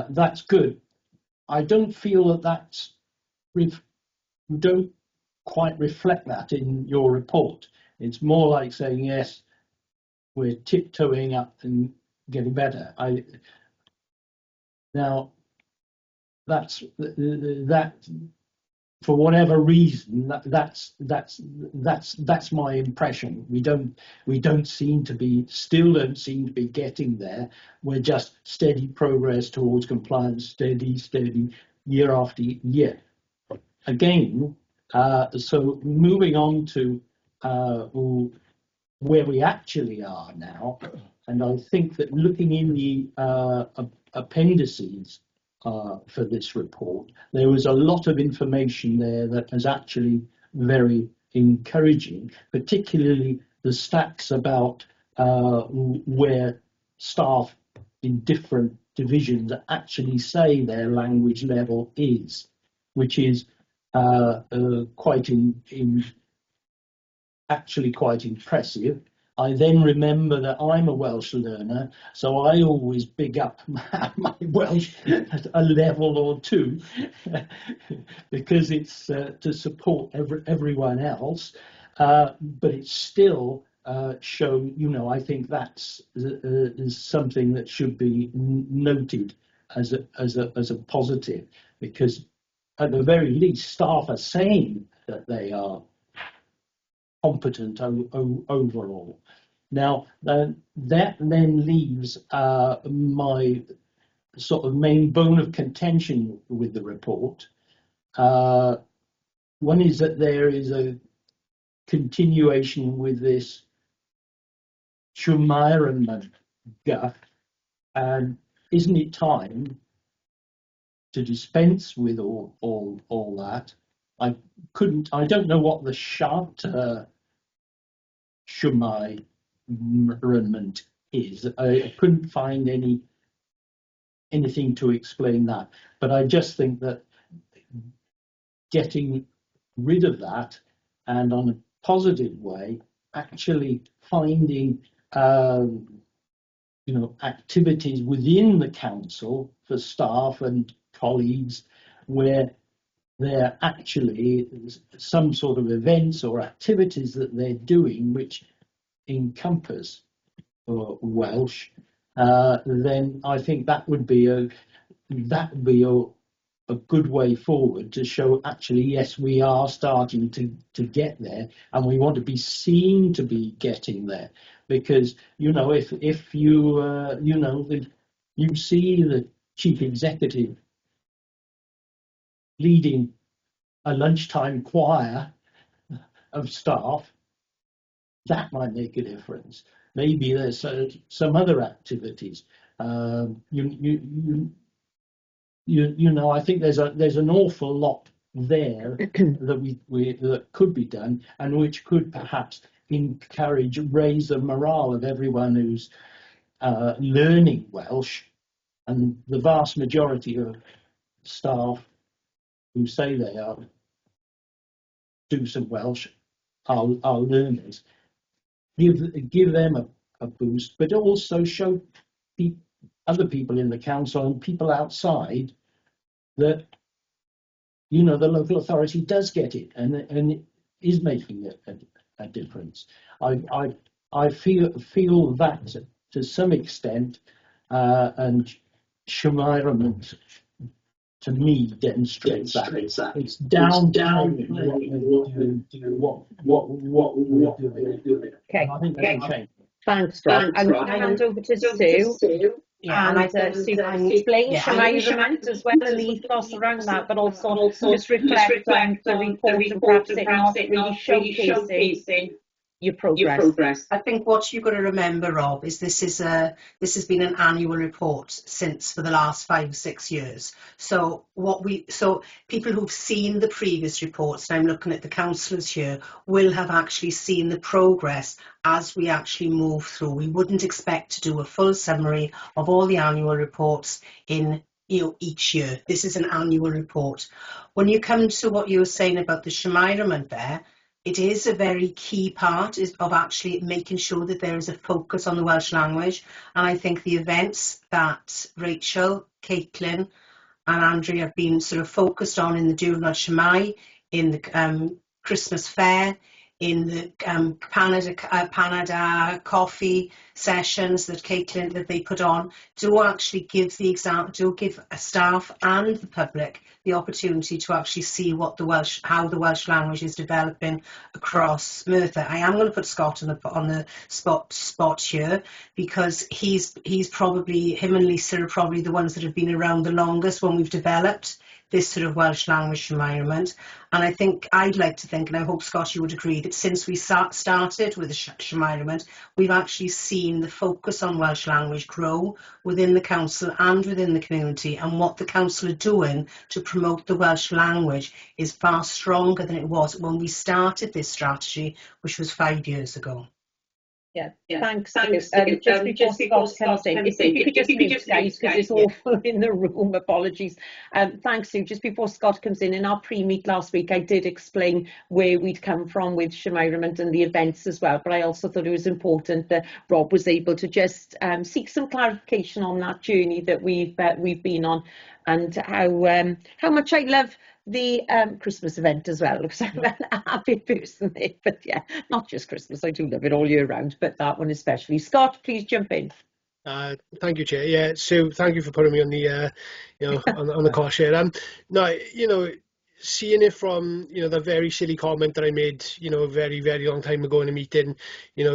that's good. I don't feel that that's, you don't quite reflect that in your report. It's more like saying, yes, we're tiptoeing up and getting better. Now, that's that. For whatever reason, that's my impression. We don't seem to be, still don't seem to be getting there. We're just steady progress towards compliance, steady year after year. Again, so moving on to where we actually are now, and I think that looking in the appendices for this report, there was a lot of information there that is actually very encouraging, particularly the stats about where staff in different divisions actually say their language level is, which is actually quite impressive. I then remember that I'm a Welsh learner, so I always big up my Welsh at a level or two because it's to support everyone else. But it's still shown, I think that's is something that should be noted as a positive, because at the very least, staff are saying that they are competent overall. Now, that then leaves my sort of main bone of contention with the report. One is that there is a continuation with this Shwmaeron guff, and isn't it time to dispense with all that? I don't know what the shart Shwmaeron is. I couldn't find anything to explain that, but I just think that getting rid of that, and on a positive way, actually finding activities within the council for staff and colleagues where there actually is some sort of events or activities that they're doing which encompass Welsh, then I think that would be a good way forward to show actually, yes, we are starting to get there, and we want to be seen to be getting there. Because if you you see the chief executive leading a lunchtime choir of staff, that might make a difference. Maybe there's some other activities. I think there's an awful lot there that could be done, and which could perhaps raise the morale of everyone who's learning Welsh, and the vast majority of staff who say they do some Welsh are learners. Give them a boost, but also show other people in the council and people outside that the local authority does get it and it is making a difference. I feel that to some extent, and Shwmaeron to me demonstrates that. It's down what we're doing. Okay. I think that'll change. Thanks, Rob. I'm going to hand over to Sue. Yeah, and Sue can explain Shwmaeron as well and the ethos around that, but also just reflect on the report and perhaps it not really showcasing your progress. I think what you've got to remember, Rob, is this has been an annual report for the last 5 or 6 years. So people who've seen the previous reports, and I'm looking at the councillors here, will have actually seen the progress as we actually move through. We wouldn't expect to do a full summary of all the annual reports in each year. This is an annual report. When you come to what you were saying about the Shemairament there, it is a very key part of actually making sure that there is a focus on the Welsh language. And I think the events that Rachel, Caitlin and Andrea have been sort of focused on in the Diwrnod Shemai, in the Christmas fair, in the Panada coffee sessions that Caitlin that they put on, do actually give give staff and the public the opportunity to actually see what how the Welsh language is developing across Merthyr. I am going to put Scott on the spot here, because he's probably, him and Lisa are probably the ones that have been around the longest when we've developed this sort of Welsh language environment. And I think, I'd like to think, and I hope Scott you would agree, that since we started with the environment, we've actually seen the focus on Welsh language grow within the council and within the community, and what the council are doing to promote the Welsh language is far stronger than it was when we started this strategy, which was 5 years ago. Yeah, thanks. Just before Scott comes in, if you could just mute, guys, because it's awful in the room. Apologies. Thanks, Sue. Just before Scott comes in our pre-meet last week, I did explain where we'd come from with Shemairament and the events as well. But I also thought it was important that Rob was able to just seek some clarification on that journey that we've been on, and how much I love the Christmas event as well, because I'm a happy person there. But yeah, not just Christmas, I do love it all year round, but that one especially. Scott, please jump in. Thank you, Chair. Yeah, Sue, thank you for putting me on the on the course here. No, seeing it from the very silly comment that I made a very, very long time ago in a meeting,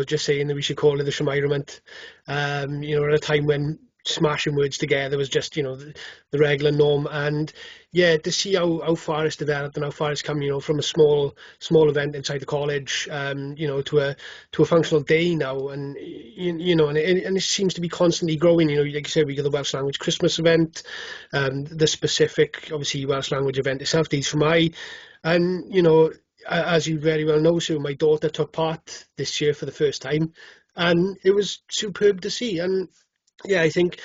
just saying that we should call it the Shemairament, at a time when smashing words together was just the regular norm. And yeah, to see how far it's developed and how far it's come from a small event inside the college to a functional day now, and and it seems to be constantly growing. Like you said, we got the Welsh language Christmas event, the specific obviously Welsh language event itself, Days for My, and as you very well know, Sue, my daughter took part this year for the first time, and it was superb to see. And yeah, I think,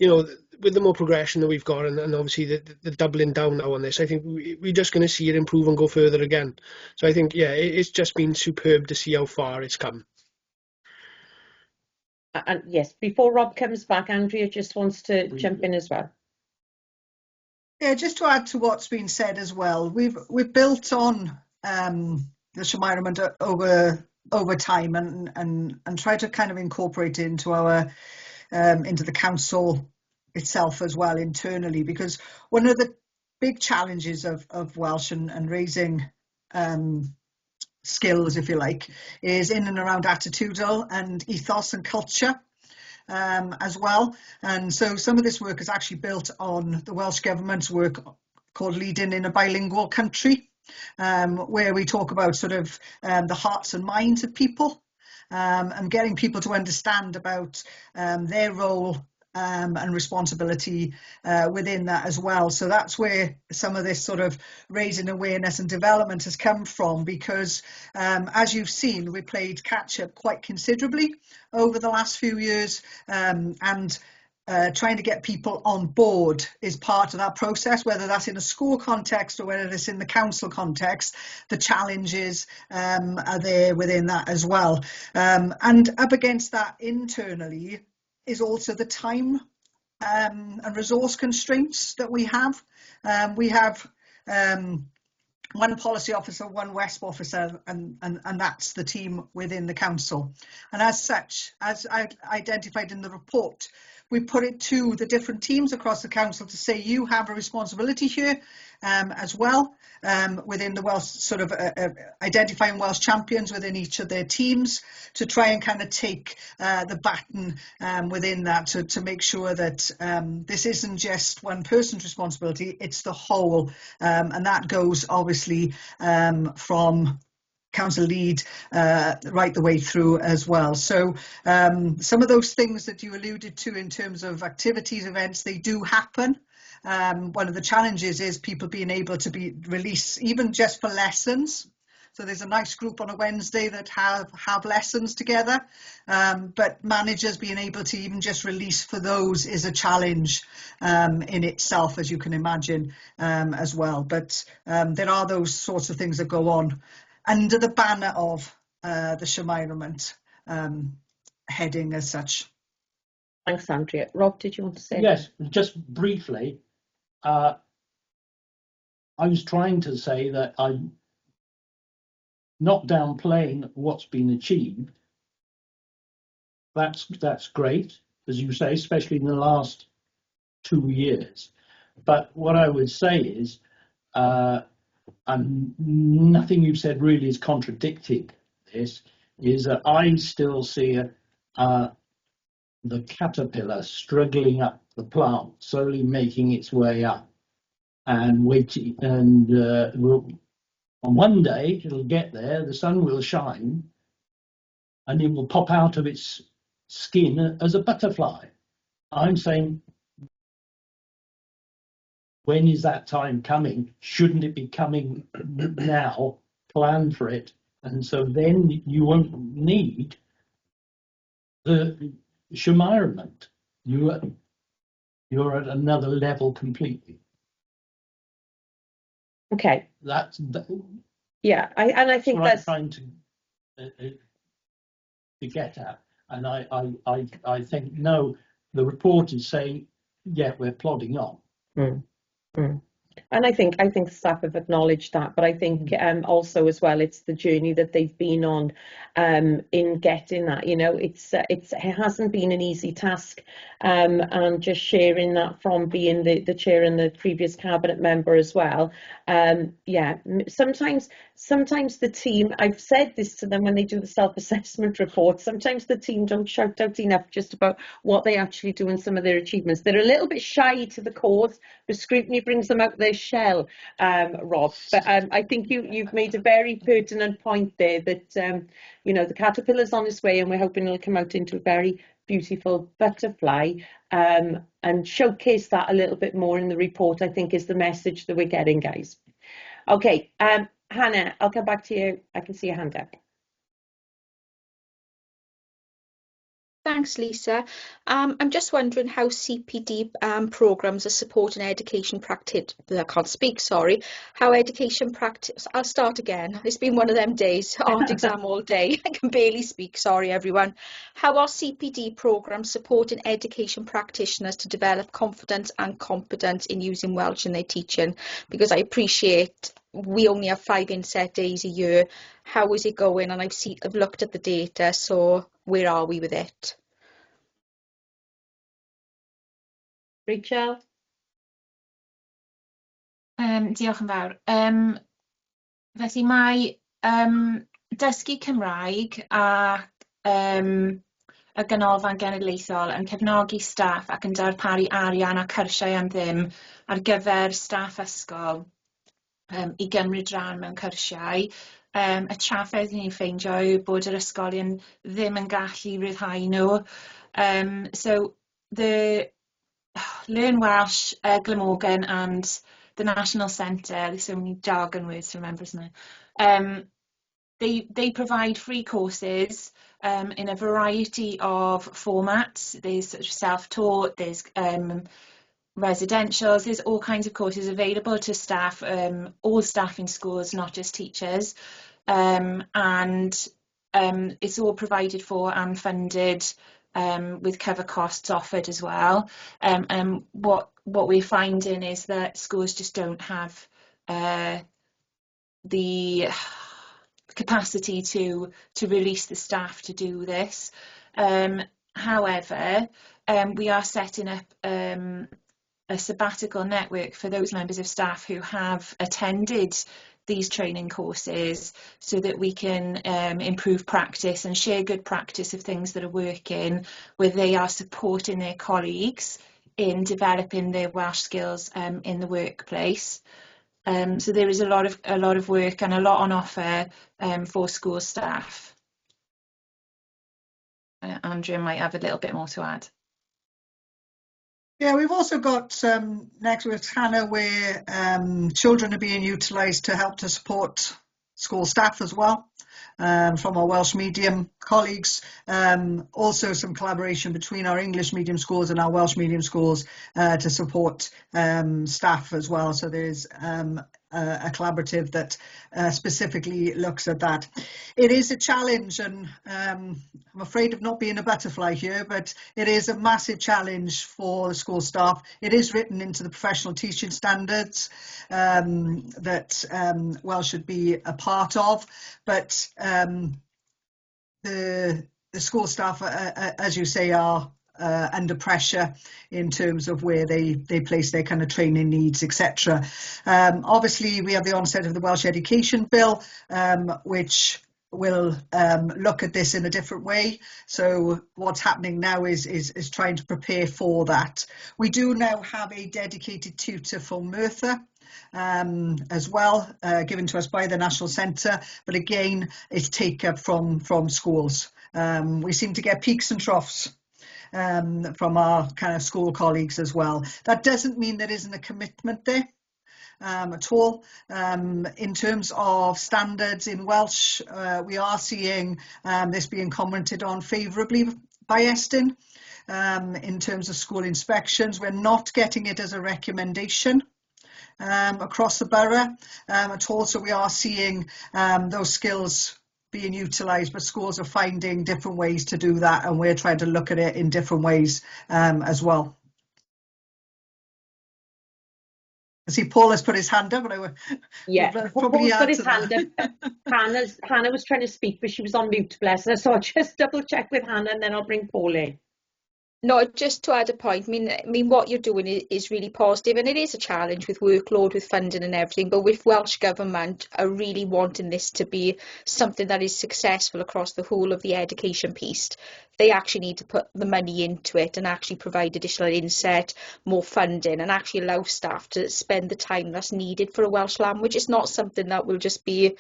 with the more progression that we've got, and obviously the doubling down now on this, I think we're just going to see it improve and go further again. So I think, yeah, it's just been superb to see how far it's come. And yes, before Rob comes back, Andrea just wants to jump in as well. Yeah, just to add to what's been said as well, we've built on the Shemairament over time and try to kind of incorporate it into our into the council itself as well internally, because one of the big challenges of Welsh and raising skills, if you like, is in and around attitudinal and ethos and culture as well. And so some of this work is actually built on the Welsh Government's work called Leading in a Bilingual Country, where we talk about sort of the hearts and minds of people, and getting people to understand about their role and responsibility within that as well. So that's where some of this sort of raising awareness and development has come from, because as you've seen, we played catch up quite considerably over the last few years, and trying to get people on board is part of that process, whether that's in a school context or whether it's in the council context. The challenges are there within that as well. And up against that internally is also the time and resource constraints that we have. We have one policy officer, one WESP officer, and that's the team within the council. And as such, as I identified in the report, we put it to the different teams across the council to say, you have a responsibility here as well, within the Welsh, sort of identifying Welsh champions within each of their teams, to try and kind of take the baton within that to make sure that this isn't just one person's responsibility, it's the whole. And that goes obviously from council lead right the way through as well. So some of those things that you alluded to in terms of activities, events, they do happen. One of the challenges is people being able to be released, even just for lessons. So there's a nice group on a Wednesday that have lessons together, but managers being able to even just release for those is a challenge in itself, as you can imagine, as well. But there are those sorts of things that go on under the banner of the Shemairament heading as such. Thanks, Andrea. Rob, did you want to say? Yes, just briefly. I was trying to say that I'm not downplaying what's been achieved. That's great, as you say, especially in the last 2 years. But what I would say is, and nothing you've said really is contradicting this, is that I still see the caterpillar struggling up the plant, slowly making its way up, and waiting, and on one day it'll get there, the sun will shine, and it will pop out of its skin as a butterfly. I'm saying, when is that time coming? Shouldn't it be coming now? Plan for it, and so then you won't need the Shemairament. You're at another level completely. Okay. Yeah, I think that's what I'm trying to get at, and I think no, the report is saying, yeah, we're plodding on. And I think staff have acknowledged that, but I think also as well, it's the journey that they've been on in getting that. You know, it hasn't been an easy task, and just sharing that from being the chair and the previous cabinet member as well. Yeah, sometimes the team, I've said this to them when they do the self-assessment report, sometimes the team don't shout out enough just about what they actually do and some of their achievements. They're a little bit shy to the cause, but scrutiny brings them out their shell, Rob. But I think you've made a very pertinent point there that you know, the caterpillar's on its way, and we're hoping it'll come out into a very beautiful butterfly, and showcase that a little bit more in the report, I think, is the message that we're getting, guys. Okay, Hannah, I'll come back to you. I can see your hand up. Thanks, Lisa. I'm just wondering how CPD programmes are supporting education practice. I can't speak, sorry. How education practice. I'll start again. It's been one of them days. Art exam all day. I can barely speak. Sorry, everyone. How are CPD programmes supporting education practitioners to develop confidence and competence in using Welsh in their teaching? Because I appreciate we only have 5 inset days a year. How is it going? And I've looked at the data, so where are we with it? Rachel? Diolch yn fawr. Felly mae dysgu Cymraeg a y Ganolfan Genedlaethol yn cefnogi staff ac yn darparu arian a cyrsiau am ddim ar gyfer staff ysgol i gymryd rhan mewn cyrsiau. Y trafferth ni'n ffeindio yw bod yr ysgolion ddim yn gallu ryddhau nhw. So the Learn Welsh, Glamorgan and the National Centre, there's so many jargon words to remember, isn't there? They provide free courses in a variety of formats. There's sort of self-taught, there's residentials, there's all kinds of courses available to staff, all staff in schools, not just teachers. And it's all provided for and funded with cover costs offered as well. And what we're finding is that schools just don't have the capacity to release the staff to do this. However, we are setting up a sabbatical network for those members of staff who have attended these training courses, so that we can improve practice and share good practice of things that are working, where they are supporting their colleagues in developing their Welsh skills in the workplace. So there is a lot of work and a lot on offer for school staff. Andrea might have a little bit more to add. Yeah, we've also got next with Hannah, where children are being utilised to help to support school staff as well, from our Welsh medium colleagues. Also some collaboration between our English medium schools and our Welsh medium schools to support staff as well. So there's a collaborative that specifically looks at that. It is a challenge, and I'm afraid of not being a butterfly here, but it is a massive challenge for the school staff. It is written into the professional teaching standards that Welsh should be a part of, but the school staff, as you say, are under pressure in terms of where they place their kind of training needs, etc. Obviously, we have the onset of the Welsh Education Bill, which will look at this in a different way. So what's happening now is trying to prepare for that. We do now have a dedicated tutor for Merthyr as well, given to us by the National Centre, but again, it's take up from schools. We seem to get peaks and troughs from our kind of school colleagues as well. That doesn't mean there isn't a commitment there at all. In terms of standards in Welsh, we are seeing this being commented on favourably by Estyn. In terms of school inspections, we're not getting it as a recommendation across the borough at all. So we are seeing those skills being utilised, but schools are finding different ways to do that, and we're trying to look at it in different ways as well. I see Paul has put his hand up, but Paul's put his hand up. Hannah was trying to speak, but she was on mute, bless her, so I'll just double check with Hannah and then I'll bring Paul in. No, just to add a point, I mean, what you're doing is really positive, and it is a challenge with workload, with funding and everything, but with Welsh Government are really wanting this to be something that is successful across the whole of the education piece. They actually need to put the money into it and actually provide additional inset, more funding, and actually allow staff to spend the time that's needed for a Welsh language. It's not something that will just be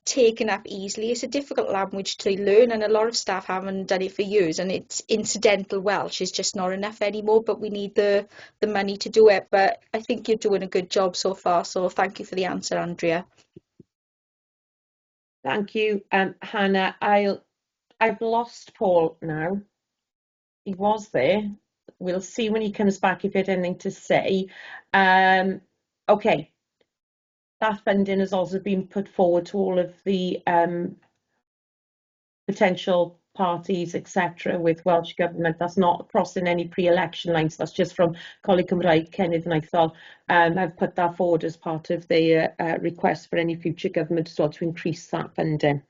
taken up easily. It's a difficult language to learn, and a lot of staff haven't done it for years, and it's incidental Welsh is just not enough anymore, but we need the money to do it. But I think you're doing a good job so far, so thank you for the answer, Andrea. Thank you, Hannah. I've lost Paul now. He was there. We'll see when he comes back if he had anything to say. Okay. That funding has also been put forward to all of the potential parties, etc., with Welsh Government. That's not crossing any pre-election lines. That's just from Coleg Cymraeg Cenedl Naethol. I've put that forward as part of the request for any future government as well to increase that funding.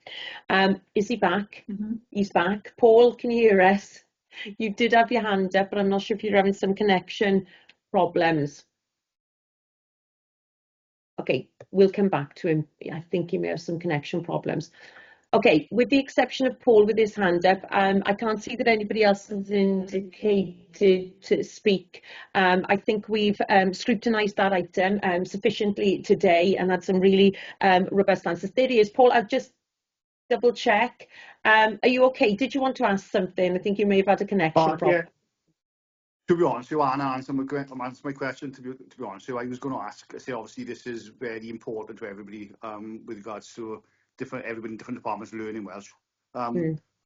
Is he back? Mm-hmm. He's back. Paul, can you hear us? You did have your hand up, but I'm not sure if you're having some connection problems. Okay, we'll come back to him. I think he may have some connection problems. Okay, with the exception of Paul with his hand up, I can't see that anybody else has indicated to speak. I think we've scrutinised that item sufficiently today and had some really robust answers. There he is. Paul, I've just double check. Are you okay? Did you want to ask something? I think you may have had a connection problem. Yeah. To be honest, you Anna answered my question. To be honest, I was going to ask. I say obviously this is very important to everybody with regards to everybody in different departments learning Welsh.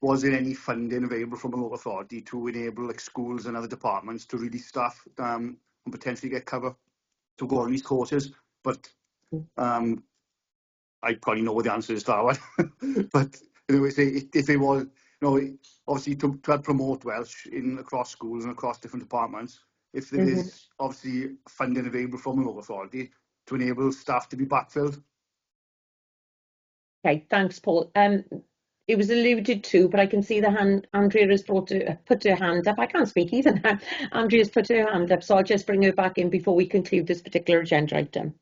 Was there any funding available from a local authority to enable like schools and other departments to really staff and potentially get cover to go on these courses? But I probably know what the answer is to that one. But anyway, if it was. No, obviously to help promote Welsh across schools and across different departments, if there is obviously funding available from a local authority to enable staff to be backfilled. Okay, thanks, Paul. It was alluded to, but I can see the hand. Andrea has put her hand up. I can't speak either now. Andrea's put her hand up, so I'll just bring her back in before we conclude this particular agenda item.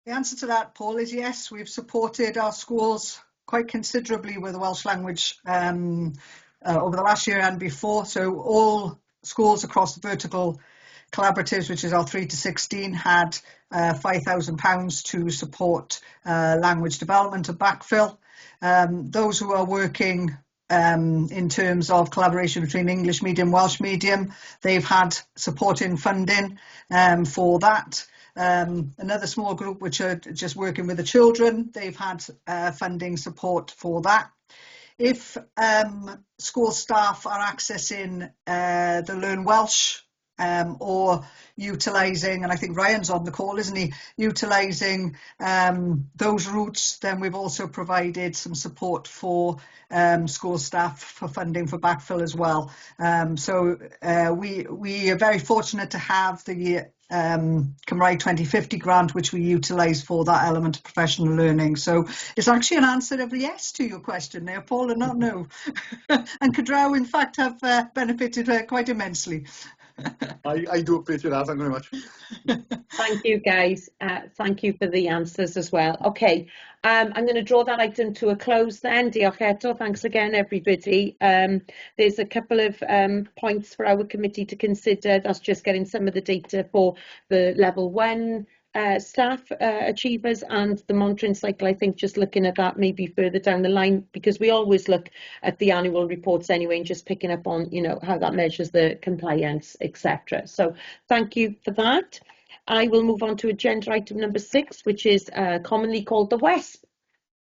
The answer to that, Paul, is yes. We've supported our schools quite considerably with the Welsh language over the last year and before. So all schools across the vertical collaboratives, which is our 3 to 16, had £5,000 to support language development and backfill. Those who are working in terms of collaboration between English medium, Welsh medium, they've had support in funding for that. Another small group which are just working with the children, they've had funding support for that. If school staff are accessing the Learn Welsh or utilising, and I think Ryan's on the call, isn't he, utilising those routes, then we've also provided some support for school staff for funding for backfill as well. So we are very fortunate to have the Cymraeg 2050 grant, which we utilise for that element of professional learning. So it's actually an answer of yes to your question there, Paul, and not no. And Cadraw, in fact, have benefited quite immensely. I do appreciate that. Thank you very much. Thank you, guys. Thank you for the answers as well. Okay, I'm going to draw that item to a close then. Diolch eto. Thanks again, everybody. There's a couple of points for our committee to consider. That's just getting some of the data for the level 1 staff achievers and the monitoring cycle. I think just looking at that maybe further down the line, because we always look at the annual reports anyway and just picking up on, you know, how that measures the compliance, etc. So thank you for that. I will move on to agenda item number 6, which is commonly called the WESP,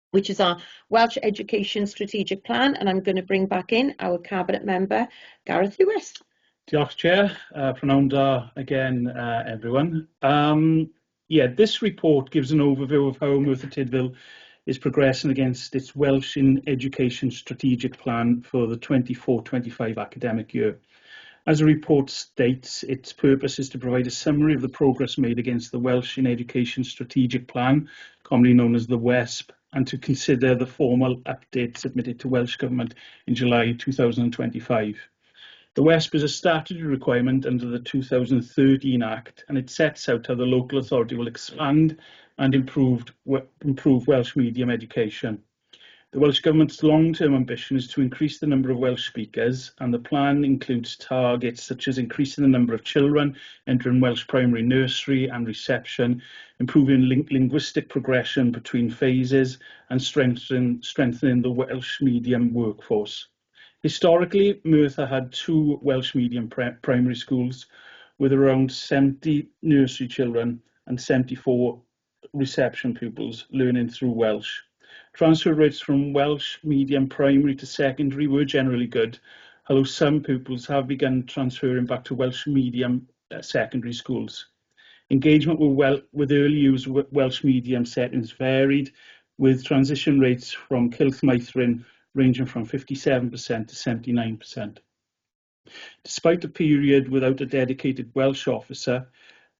which is our Welsh Education Strategic Plan, and I'm going to bring back in our Cabinet Member, Gareth Lewis. Diolch, Chair. Prynawn da again, everyone. Yeah, this report gives an overview of how Merthyr Tydfil is progressing against its Welsh in Education Strategic Plan for the 24-25 academic year. As the report states, its purpose is to provide a summary of the progress made against the Welsh in Education Strategic Plan, commonly known as the WESP, and to consider the formal update submitted to Welsh Government in July 2025. The WESP is a statutory requirement under the 2013 Act, and it sets out how the local authority will expand and improve Welsh medium education. The Welsh Government's long-term ambition is to increase the number of Welsh speakers, and the plan includes targets such as increasing the number of children entering Welsh primary nursery and reception, improving linguistic progression between phases, and strengthening the Welsh medium workforce. Historically, Merthyr had 2 Welsh medium primary schools with around 70 nursery children and 74 reception pupils learning through Welsh. Transfer rates from Welsh medium primary to secondary were generally good, although some pupils have begun transferring back to Welsh medium secondary schools. Engagement with early use of Welsh medium settings varied, with transition rates from Cylchmaethrin ranging from 57% to 79%. Despite a period without a dedicated Welsh officer,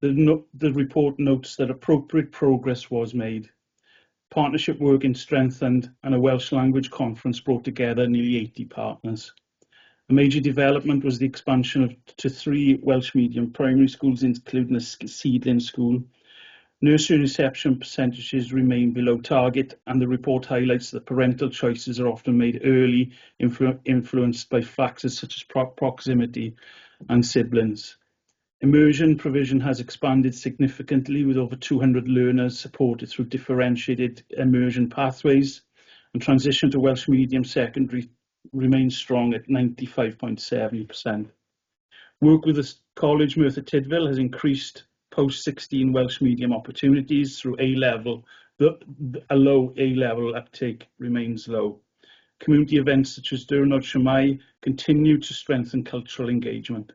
the report notes that appropriate progress was made. Partnership working strengthened, and a Welsh language conference brought together nearly 80 partners. A major development was the expansion to 3 Welsh medium primary schools, including a seedling school. Nursery reception percentages remain below target, and the report highlights that parental choices are often made early, influenced by factors such as proximity and siblings. Immersion provision has expanded significantly, with over 200 learners supported through differentiated immersion pathways, and transition to Welsh medium secondary remains strong at 95.7%. Work with the College Merthyr Tydfil has increased post-16 Welsh medium opportunities through A-level. A low A-level uptake remains low. Community events such as Diwrnod Siamai continue to strengthen cultural engagement.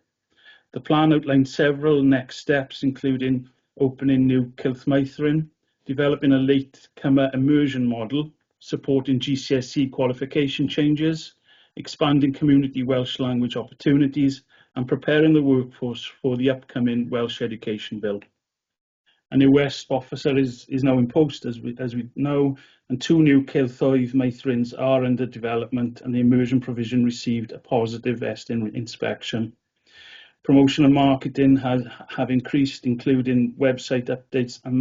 The plan outlines several next steps, including opening new Cylchmaethrin, developing a latecomer immersion model, supporting GCSE qualification changes, expanding community Welsh language opportunities, and preparing the workforce for the upcoming Welsh Education Bill. A new WESP officer is now in post, as we know, and 2 new Cylchmaethrins are under development, and the immersion provision received a positive inspection. Promotion and marketing have increased, including website updates and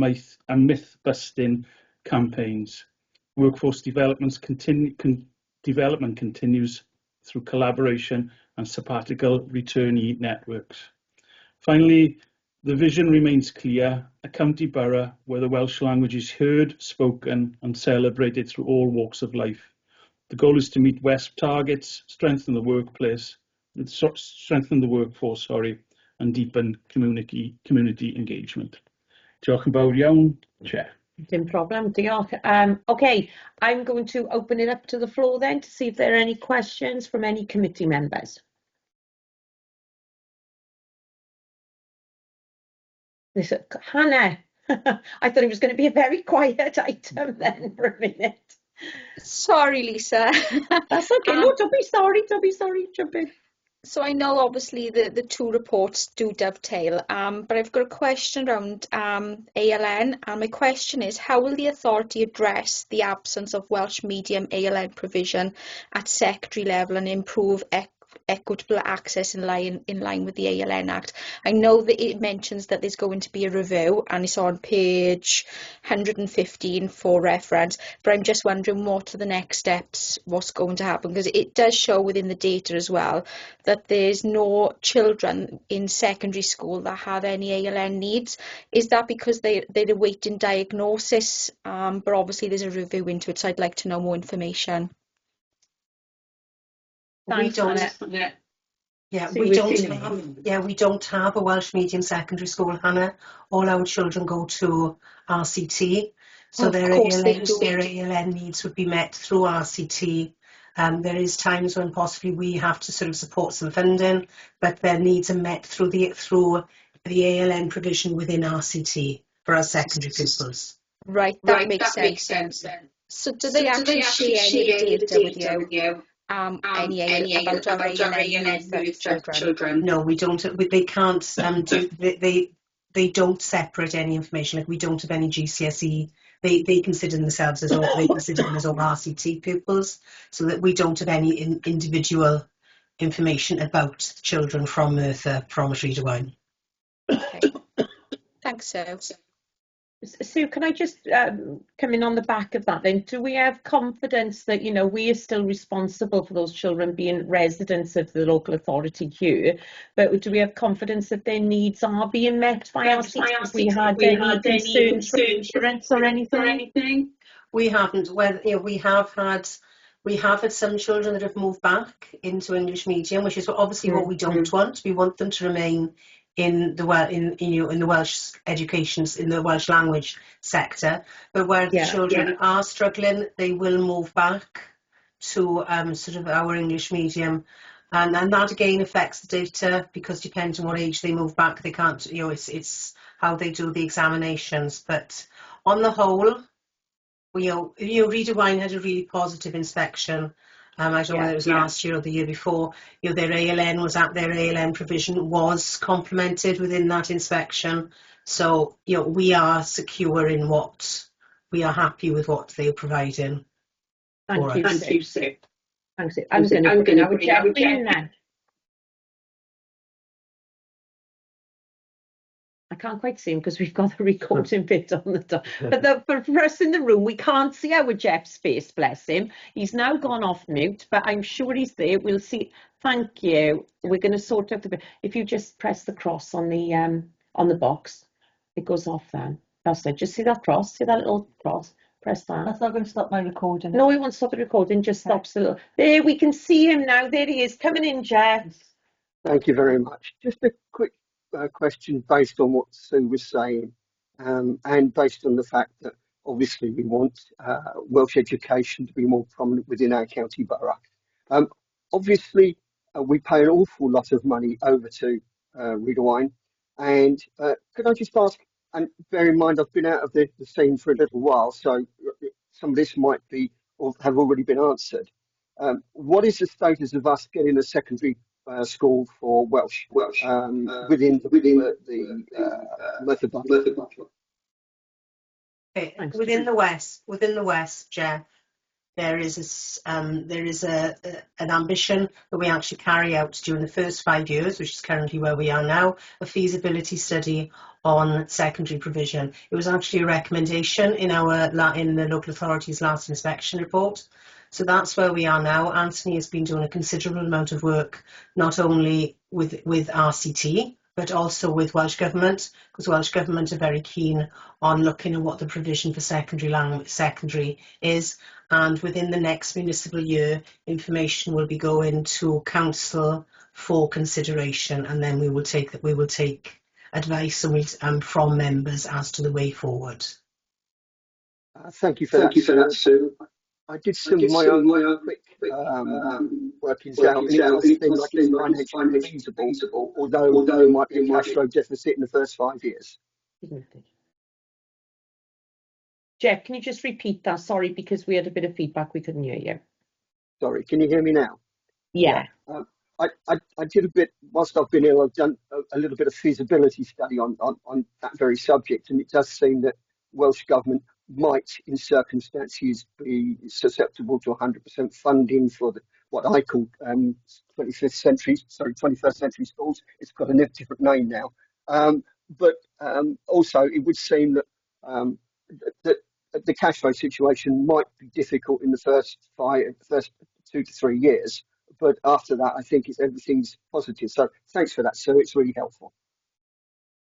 myth-busting campaigns. Workforce development continues through collaboration and sabbatical returnee networks. Finally, the vision remains clear: a county borough where the Welsh language is heard, spoken and celebrated through all walks of life. The goal is to meet WESP targets, strengthen the workforce, and deepen community engagement. Diolch yn fawr iawn, Chair. Dim problem, diolch. Okay, I'm going to open it up to the floor then to see if there are any questions from any committee members. This Hannah, I thought it was going to be a very quiet item then for a minute. Sorry, Lisa. That's okay. No, don't be sorry. Jump in. So I know obviously the two reports do dovetail, but I've got a question around ALN, and my question is, how will the authority address the absence of Welsh medium ALN provision at secondary level and improve equitable access in line with the ALN Act? I know that it mentions that there's going to be a review, and it's on page 115 for reference, but I'm just wondering what are the next steps, what's going to happen, because it does show within the data as well that there's no children in secondary school that have any ALN needs. Is that because they're awaiting diagnosis? But obviously there's a review into it, so I'd like to know more information. Thanks, Hannah. We don't have a Welsh medium secondary school, Hannah. All our children go to RCT, so their ALN needs would be met through RCT. There is times when possibly we have to sort of support some funding, but their needs are met through the ALN provision within RCT for our secondary pupils. Right, that makes sense. So do they actually share any data with you? Any about our ALN children? No, we don't. They can't they don't separate any information. Like, we don't have any GCSE. They consider themselves as all RCT pupils, so that we don't have any individual information about children from Merthyr from Rhyd. Okay. Thanks, Sue. Sue, can I just come in on the back of that then? Do we have confidence that, you know, we are still responsible for those children being residents of the local authority here, but do we have confidence that their needs are being met by RCT? Have we had any concerns from parents or anything? We haven't. Well, you know, we have had some children that have moved back into English medium, which is obviously what we don't want. We want them to remain in the Welsh education, in the Welsh language sector. But where the children are struggling, they will move back to sort of our English medium, and that again affects the data, because depending on what age they move back, they can't. You know, it's how they do the examinations. But on the whole, Rhyd had a really positive inspection. I don't know whether it was last year or the year before. You know, their ALN provision was complemented within that inspection. So, you know, we are secure in we are happy with what they are providing. Thank you, Sue. Thanks. I'm going to bring our Jeff in now. I can't quite see him because we've got the recording bit on the top. But for us in the room, we can't see our Jeff's face, bless him. He's now gone off mute, but I'm sure he's there. We'll see. Thank you. We're going to sort out the bit. If you just press the cross on the box, it goes off then. That's it. Just see that cross? See that little cross? Press that. That's not going to stop my recording. No, it won't stop the recording. Just stops the little. There, we can see him now. There he is, coming in, Jeff. Thank you very much. Just a quick question based on what Sue was saying, and based on the fact that obviously we want Welsh education to be more prominent within our county borough. Obviously, we pay an awful lot of money over to Rhyd, and could I just ask, and bear in mind I've been out of the scene for a little while, so some of this might be or have already been answered. What is the status of us getting a secondary school for Welsh within the Merthyr Tydfil? Okay. Within the West, Jeff, there is an ambition that we actually carry out during the first 5 years, which is currently where we are now, a feasibility study on secondary provision. It was actually a recommendation in the local authority's last inspection report. So that's where we are now. Anthony has been doing a considerable amount of work, not only with RCT, but also with Welsh Government, because Welsh Government are very keen on looking at what the provision for secondary is. And within the next municipal year, information will be going to council for consideration, and then we will take advice from members as to the way forward. Thank you for that, Sue. I did some of my own quick workings out, and it does seem like it's financially feasible, although there might be a cash flow deficit in the first 5 years. Jeff, can you just repeat that? Sorry, because we had a bit of feedback, we couldn't hear you. Sorry, can you hear me now? Yeah. I did a bit, whilst I've been ill, I've done a little bit of feasibility study on that very subject, and it does seem that Welsh Government might, in circumstances, be susceptible to 100% funding for what I call 21st century schools. It's got a different name now. But also, it would seem that that the cash flow situation might be difficult in the first 2 to 3 years. But after that, I think everything's positive. So thanks for that, Sue. It's really helpful.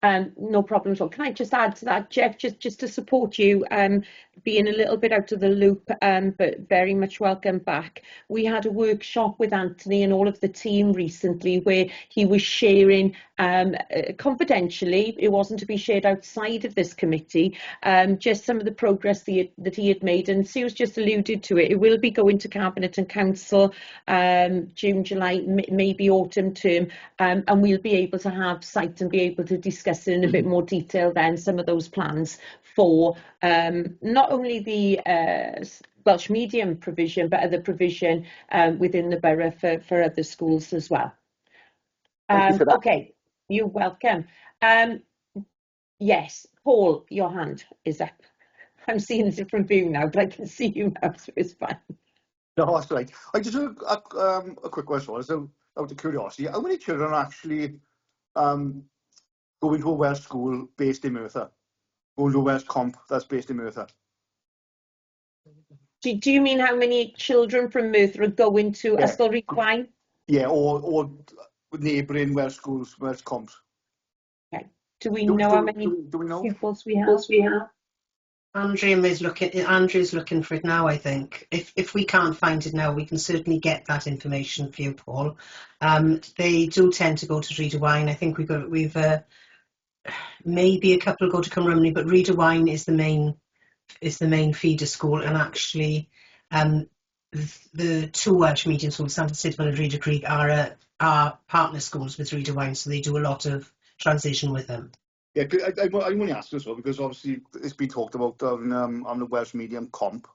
No problem at all. Can I just add to that, Jeff, just to support you, being a little bit out of the loop, but very much welcome back. We had a workshop with Anthony and all of the team recently where he was sharing confidentially, it wasn't to be shared outside of this committee, just some of the progress that he had made, and Sue's just alluded to it. It will be going to Cabinet and Council June, July, maybe autumn term, and we'll be able to have sight and be able to discuss in a bit more detail then some of those plans for not only the Welsh medium provision but other provision within the borough for other schools as well. Thank you for that. Okay, you're welcome. Yes, Paul, your hand is up. I'm seeing a different view now, but I can see you now, so it's fine. No, that's right. I just have a quick question. So, out of curiosity, how many children are actually going to a Welsh school based in Merthyr? Going to a Welsh comp that's based in Merthyr? Do you mean how many children from Merthyr are going to Ysgol Rhydd? Yeah, or neighbouring Welsh schools, Welsh comps. Okay. Do we know how many pupils we have? Andrew's looking for it now, I think. If we can't find it now, we can certainly get that information for you, Paul. They do tend to go to Rhydywain. I think we've maybe a couple go to Cymru, but Rhydywain is the main feeder school, and actually the two Welsh medium schools, Santa Sidwell and Rhydyr Creek, are partner schools with Rhydywain, so they do a lot of transition with them. Yeah, I only asked as well because obviously it's been talked about on the Welsh medium comp,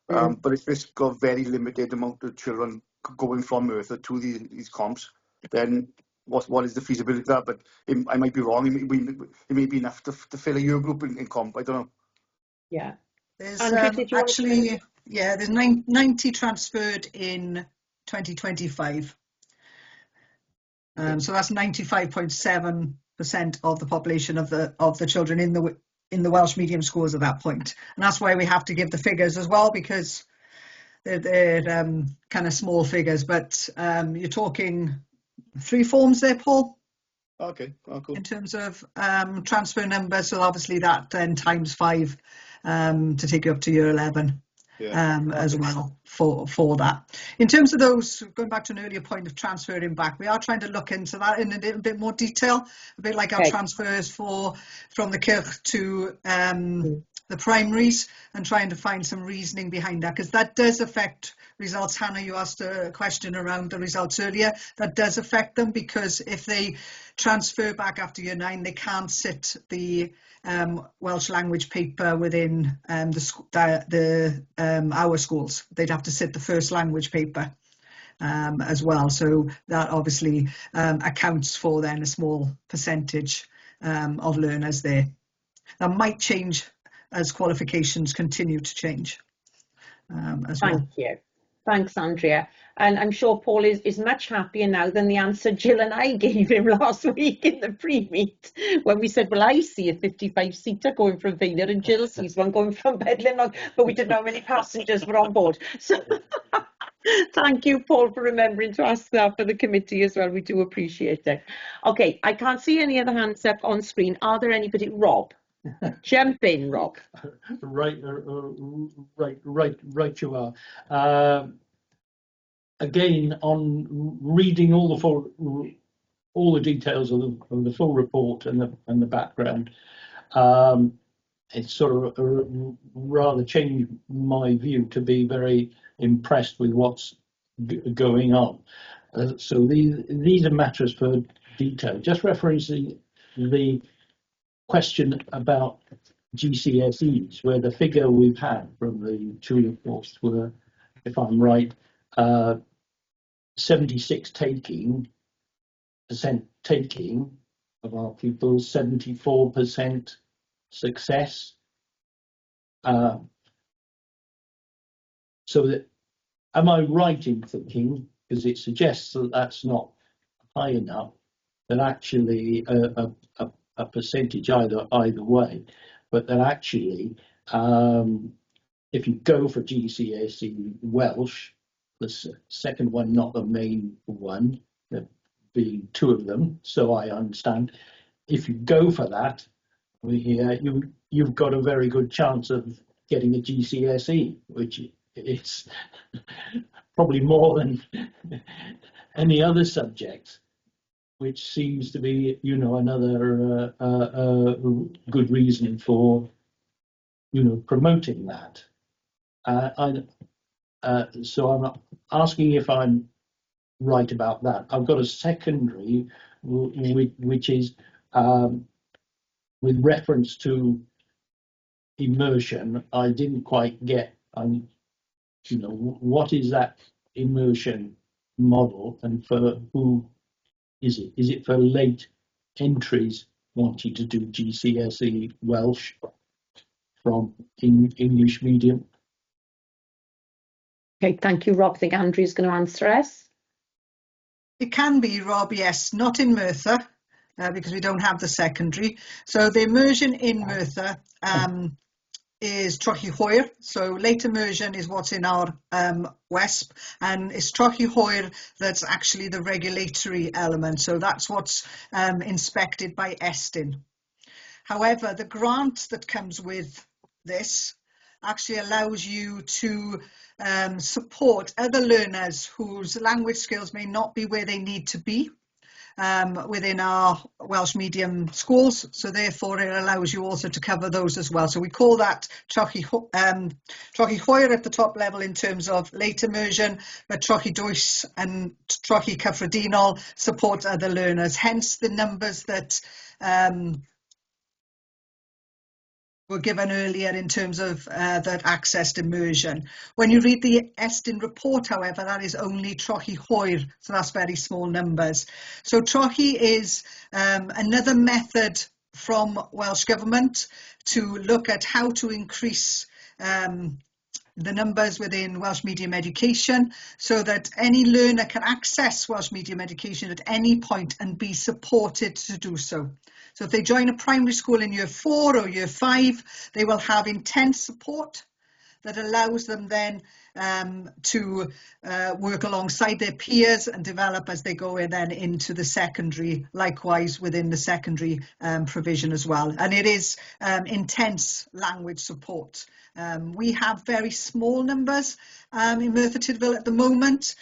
but if it's got very limited amount of children going from Merthyr to these comps, then what is the feasibility of that? But I might be wrong. It may be enough to fill a year group in comp. I don't know. Yeah. There's actually, there's 90 transferred in 2025. So that's 95.7% of the population of the children in the Welsh medium schools at that point, and that's why we have to give the figures as well, because they're kind of small figures. But you're talking 3 forms there, Paul. Okay, cool. In terms of transfer numbers, so obviously that then times 5 to take you up to year 11. As well for that. In terms of those, going back to an earlier point of transferring back, we are trying to look into that in a little bit more detail, a bit like our transfers from the Kirch to the primaries, and trying to find some reasoning behind that, because that does affect results. Hannah, you asked a question around the results earlier. That does affect them, because if they transfer back after year 9, they can't sit the Welsh language paper within our schools. They'd have to sit the first language paper as well. So that obviously accounts for then a small percentage of learners there. That might change as qualifications continue to change as well. Thank you. Thanks, Andrea. And I'm sure Paul is much happier now than the answer Jill and I gave him last week in the pre-meet, when we said, well, I see a 55-seater going from Vaynor and Jill sees one going from Bedlam, but we didn't know how many passengers were on board. So thank you, Paul, for remembering to ask that for the committee as well. We do appreciate it. Okay, I can't see any other hands up on screen. Are there anybody? Rob? Jump in, Rob. Right, you are. Again, on reading all all the details of the full report and the background. It's sort of rather changed my view to be very impressed with what's going on. So these are matters for detail. Just referencing the question about GCSEs, where the figure we've had from the two reports were, if I'm right, 76% taking of our pupils, 74% success. So that, am I right in thinking, because it suggests that that's not high enough, that actually a percentage either way, but that actually if you go for GCSE Welsh, the second one, not the main one, there being two of them, so I understand, if you go for that, you've got a very good chance of getting a GCSE, which it's probably more than any other subject, which seems to be, another good reason for, promoting that. So I'm asking if I'm right about that. I've got a secondary, which is with reference to immersion. I didn't quite get, what is that immersion model, and for who is it? Is it for late entries wanting to do GCSE Welsh from English medium? Okay, thank you, Rob. I think Andrew's going to answer us. It can be, Rob, yes, not in Merthyr, because we don't have the secondary. So the immersion in Merthyr is Trochi Hwyr. So late immersion is what's in our WESP, and it's Trochi Hwyr that's actually the regulatory element. So that's what's inspected by Estyn. However, the grant that comes with this actually allows you to support other learners whose language skills may not be where they need to be within our Welsh medium schools. So therefore it allows you also to cover those as well. So we call that Trochi Hwyr at the top level in terms of late immersion, but Trochi Dwys and Trochi Cyffredinol support other learners, hence the numbers that were given earlier in terms of that accessed immersion. When you read the Estyn report, however, that is only Trochi Hwyr, so that's very small numbers. So Trochi is another method from Welsh Government to look at how to increase the numbers within Welsh medium education so that any learner can access Welsh medium education at any point and be supported to do so. So if they join a primary school in year 4 or year 5, they will have intense support that allows them then to work alongside their peers and develop as they go in then into the secondary, likewise within the secondary provision as well. And it is intense language support. We have very small numbers in Merthyr Tydfil at the moment.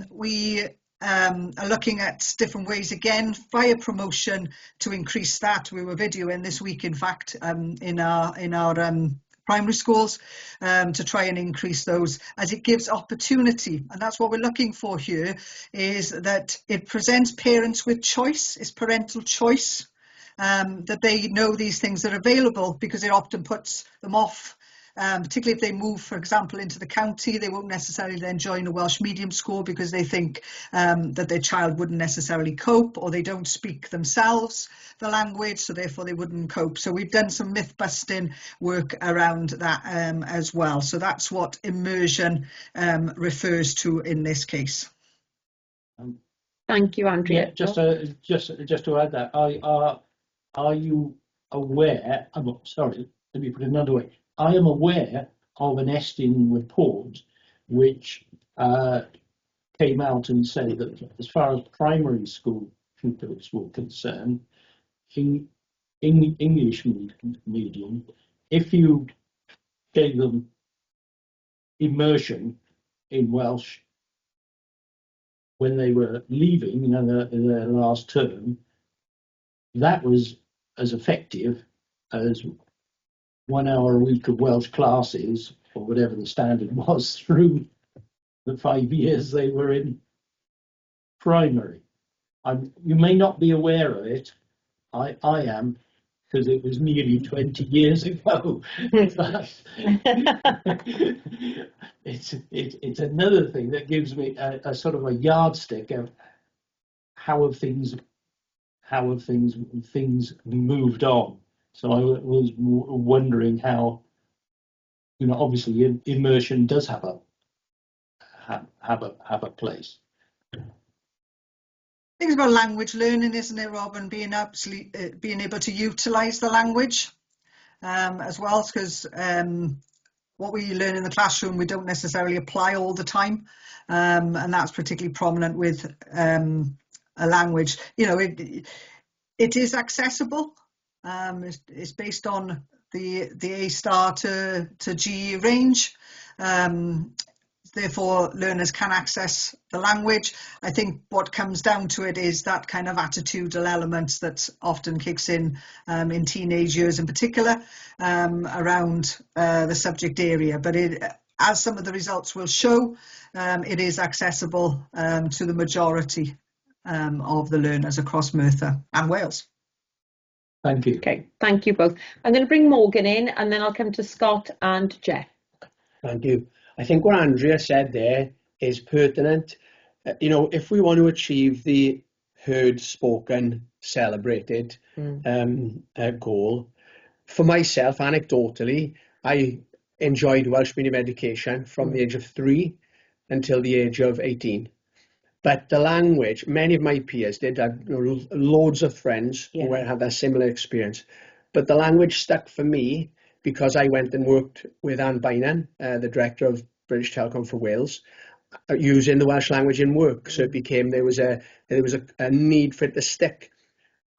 We are looking at different ways again via promotion to increase that. We were videoing this week, in fact, in our primary schools to try and increase those as it gives opportunity. And that's what we're looking for here, is that it presents parents with choice, it's parental choice, that they know these things are available, because it often puts them off. Particularly if they move, for example, into the county, they won't necessarily then join a Welsh medium school because they think that their child wouldn't necessarily cope, or they don't speak themselves the language, so therefore they wouldn't cope. So we've done some myth-busting work around that as well. So that's what immersion refers to in this case. Thank you, Andrea. Yeah, just to add that, are you aware? I'm sorry. Let me put it another way. I am aware of an Estyn report which came out and said that as far as primary school pupils were concerned, in English medium, if you gave them immersion in Welsh when they were leaving, you know, their last term, that was as effective as 1 hour a week of Welsh classes, or whatever the standard was, through the 5 years they were in primary. You may not be aware of it. I am, because it was nearly 20 years ago. But it's another thing that gives me a sort of a yardstick of how have things moved on. So I was wondering how, you know, obviously immersion does have a place. I think it's about language learning, isn't it, Rob, and being able to utilise the language as well, because what we learn in the classroom we don't necessarily apply all the time, and that's particularly prominent with a language. You know, it is accessible. It's based on the A star to G range. Therefore, learners can access the language. I think what comes down to it is that kind of attitudinal element that often kicks in teenage years in particular, around the subject area. But as some of the results will show, it is accessible to the majority of the learners across Merthyr and Wales. Thank you. Okay, thank you both. I'm going to bring Morgan in, and then I'll come to Scott and Jeff. Thank you. I think what Andrea said there is pertinent. You know, if we want to achieve the heard, spoken, celebrated goal, for myself, anecdotally, I enjoyed Welsh medium education from the age of 3 until the age of 18. But the language, many of my peers did. I've loads of friends who had that similar experience. But the language stuck for me because I went and worked with Anne Bainan, the director of British Telecom for Wales, using the Welsh language in work. So it became, there was a need for it to stick.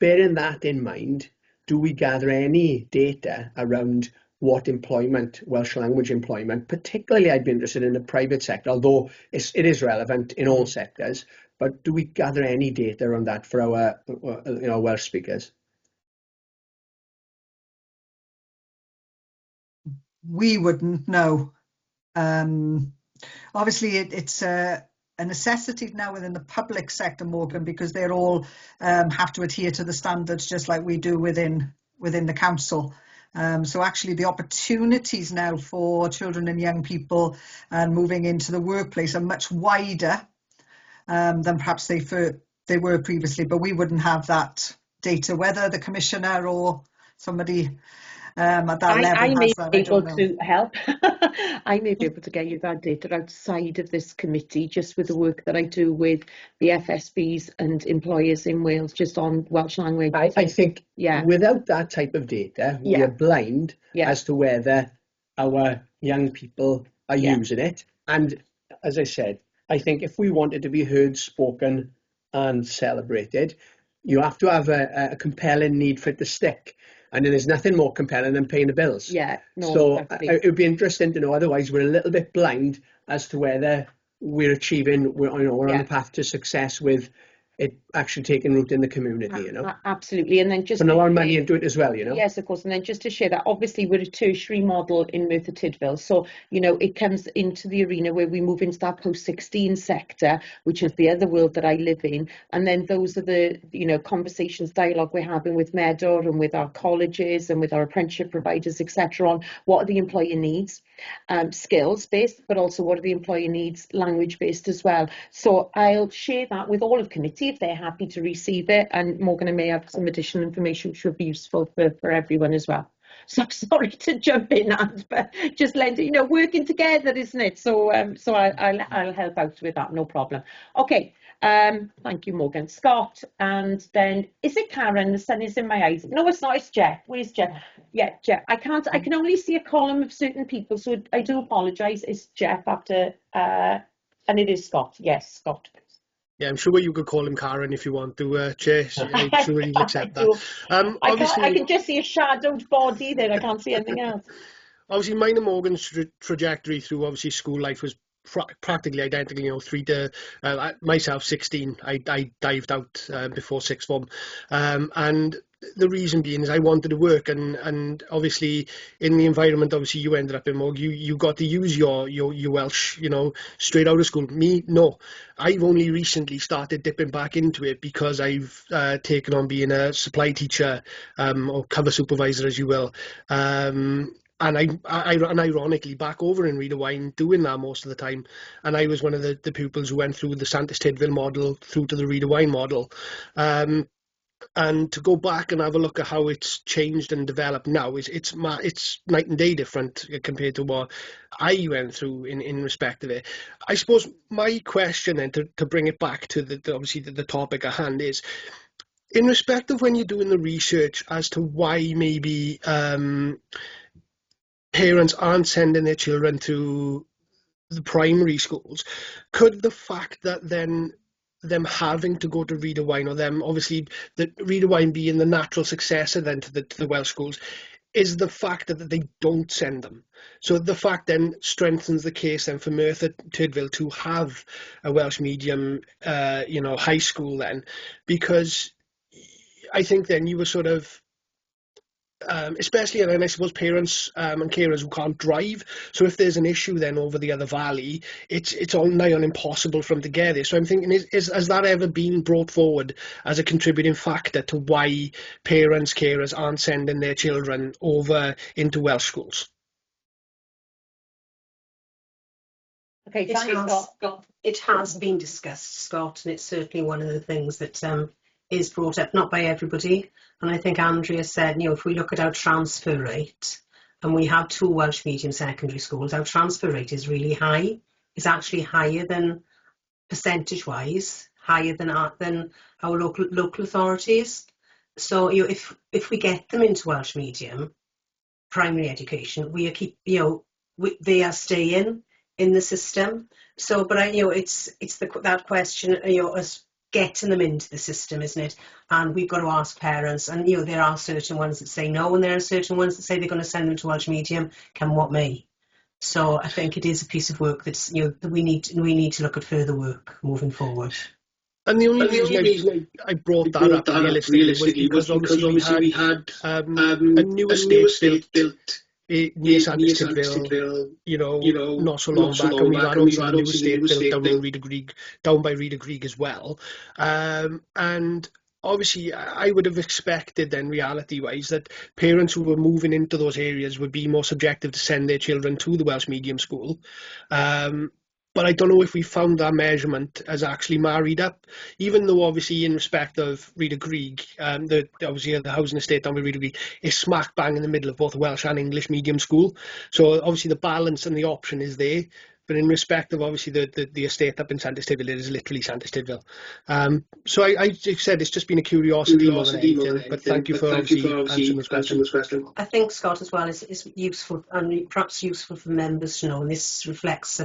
Bearing that in mind, do we gather any data around what employment, Welsh language employment, particularly I'd be interested in the private sector, although it is relevant in all sectors, but do we gather any data around that for our Welsh speakers? We wouldn't know. Obviously, it's a necessity now within the public sector, Morgan, because they're all have to adhere to the standards just like we do within the council. So actually, the opportunities now for children and young people moving into the workplace are much wider than perhaps they were previously. But we wouldn't have that data, whether the commissioner or somebody at that level I may has be that. able to help. I may be able to get you that data outside of this committee, just with the work that I do with the FSBs and employers in Wales, just on Welsh language. I think without that type of data, we are blind as to whether our young people are using it. And as I said, I think if we wanted to be heard, spoken and celebrated, you have to have a compelling need for it to stick. And there's nothing more compelling than paying the bills. Yeah, no, so exactly. It would be interesting to know. Otherwise, we're a little bit blind as to whether we're achieving, we're on the path to success with it actually taking root in the community. You know, absolutely. And then just putting a lot of money into it as well. You know. Yes, of course. And then just to share that, obviously we're a tertiary model in Merthyr Tydfil, so you know it comes into the arena where we move into that post-16 sector, which is the other world that I live in. And then those are the conversations, dialogue we're having with Merthyr and with our colleges and with our apprenticeship providers, etc. on what are the employer needs, skills based, but also what are the employer needs, language based as well. So I'll share that with all of committee if they're happy to receive it, and Morgan and may have some additional information which would be useful for everyone as well. So sorry to jump in, Anne, but just working together, isn't it? So I'll help out with that, no problem. Okay, thank you, Morgan. Scott, and then is it Karen? The sun is in my eyes. No, it's not. It's Jeff. Where's Jeff? Yeah, Jeff. I can only see a column of certain people, so I do apologise. It's Jeff after, and it is Scott. Yes, Scott. Yeah, I'm sure you could call him Karen if you want to, Chair. I'm sure he'll accept that. I can just see a shadowed body there. I can't see anything else. Obviously, mine and Morgan's trajectory through obviously school life was practically identical. You know, myself 16, I dived out before sixth form, and the reason being is I wanted to work, and obviously in the environment obviously you ended up in, Morg, you got to use your Welsh, you know, straight out of school. Me, no. I've only recently started dipping back into it because I've taken on being a supply teacher, or cover supervisor, as you will. And ironically back over in Reader Wine doing that most of the time. And I was one of the pupils who went through the Santis Tydfil model through to the Reader Wine model. And to go back and have a look at how it's changed and developed now, it's night and day different compared to what I went through in respect of it. I suppose my question then, to bring it back to obviously the topic at hand, is in respect of when you're doing the research as to why maybe parents aren't sending their children to the primary schools, could the fact that then them having to go to Reader Wine, or them obviously the Reader Wine being the natural successor then to the Welsh schools, is the fact that they don't send them. So the fact then strengthens the case then for Merthyr Tydfil to have a Welsh medium, you know, high school then, because I think then you were sort of especially, and I suppose parents and carers who can't drive. So if there's an issue then over the other valley, it's all nigh on impossible for them to get there. So I'm thinking, has that ever been brought forward as a contributing factor to why parents, carers aren't sending their children over into Welsh schools? Okay, it has been discussed, Scott, and it's certainly one of the things that is brought up, not by everybody. And I think Andrea said, you know, if we look at our transfer rate, and we have 2 Welsh medium secondary schools, our transfer rate is really high. It's actually higher than, percentage-wise, higher than our local authorities. So, you know, if we get them into Welsh medium primary education, they are staying in the system. So, but you know, it's that question, you know, us getting them into the system, isn't it? And we've got to ask parents, and you know, there are certain ones that say no, and there are certain ones that say they're going to send them to Welsh medium, come what may. So I think it is a piece of work that's, you know, that we need to look at further work moving forward. And the only reason I brought that up realistically was because obviously we had a new estate built near Santis Tydfil, you know, not so long back, and we've had obviously the new estate built down in Reader Greig, down by Reader Greig as well. And obviously I would have expected then, reality-wise, that parents who were moving into those areas would be more subjective to send their children to the Welsh medium school. But I don't know if we found that measurement as actually married up, even though obviously in respect of Reader Greig, obviously the housing estate down by Reader Greig is smack bang in the middle of both Welsh and English medium school. So obviously the balance and the option is there. But in respect of obviously the estate up in Santis Tydfil, it is literally Santis Tydfil. So I said it's just been a curiosity more than anything. But thank you for obviously answering this question. I think, Scott, as well, is useful, and perhaps useful for members to know, and this reflects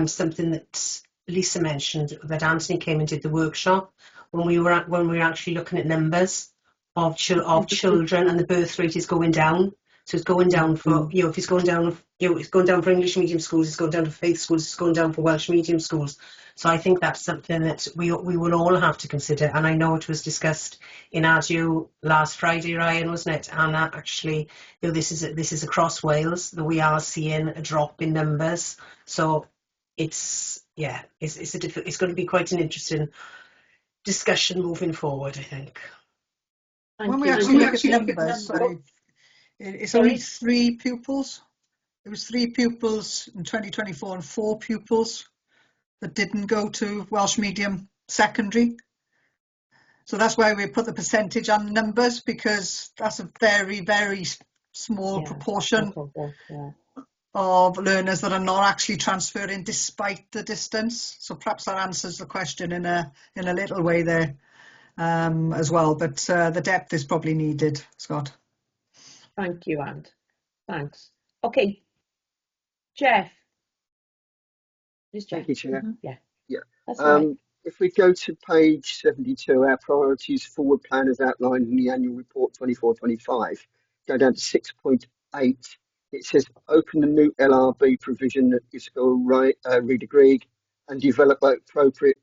something that Lisa mentioned, that Anthony came and did the workshop when we were actually looking at numbers of children, and the birth rate is going down. So it's going down for, you know, if it's going down, you know, it's going down for English medium schools, it's going down for faith schools, it's going down for Welsh medium schools. So I think that's something that we will all have to consider. And I know it was discussed in ADU last Friday, Ryan, wasn't it? And actually, you know, this is across Wales that we are seeing a drop in numbers. So it's going to be quite an interesting discussion moving forward, I think. When we actually look at numbers, it's only 3 pupils. There was 3 pupils in 2024 and 4 pupils that didn't go to Welsh medium secondary. So that's why we put the percentage on numbers, because that's a very, very small proportion of learners that are not actually transferring despite the distance. So perhaps that answers the question in a little way there as well. But the depth is probably needed, Scott. Thank you, Anne. Thanks. Okay, Jeff. Thank you, Chair. Yeah. That's right. If we go to page 72, our priorities forward plan as outlined in the annual report 24-25, go down to 6.8 it says open the new LRB provision that is read agreed and develop appropriate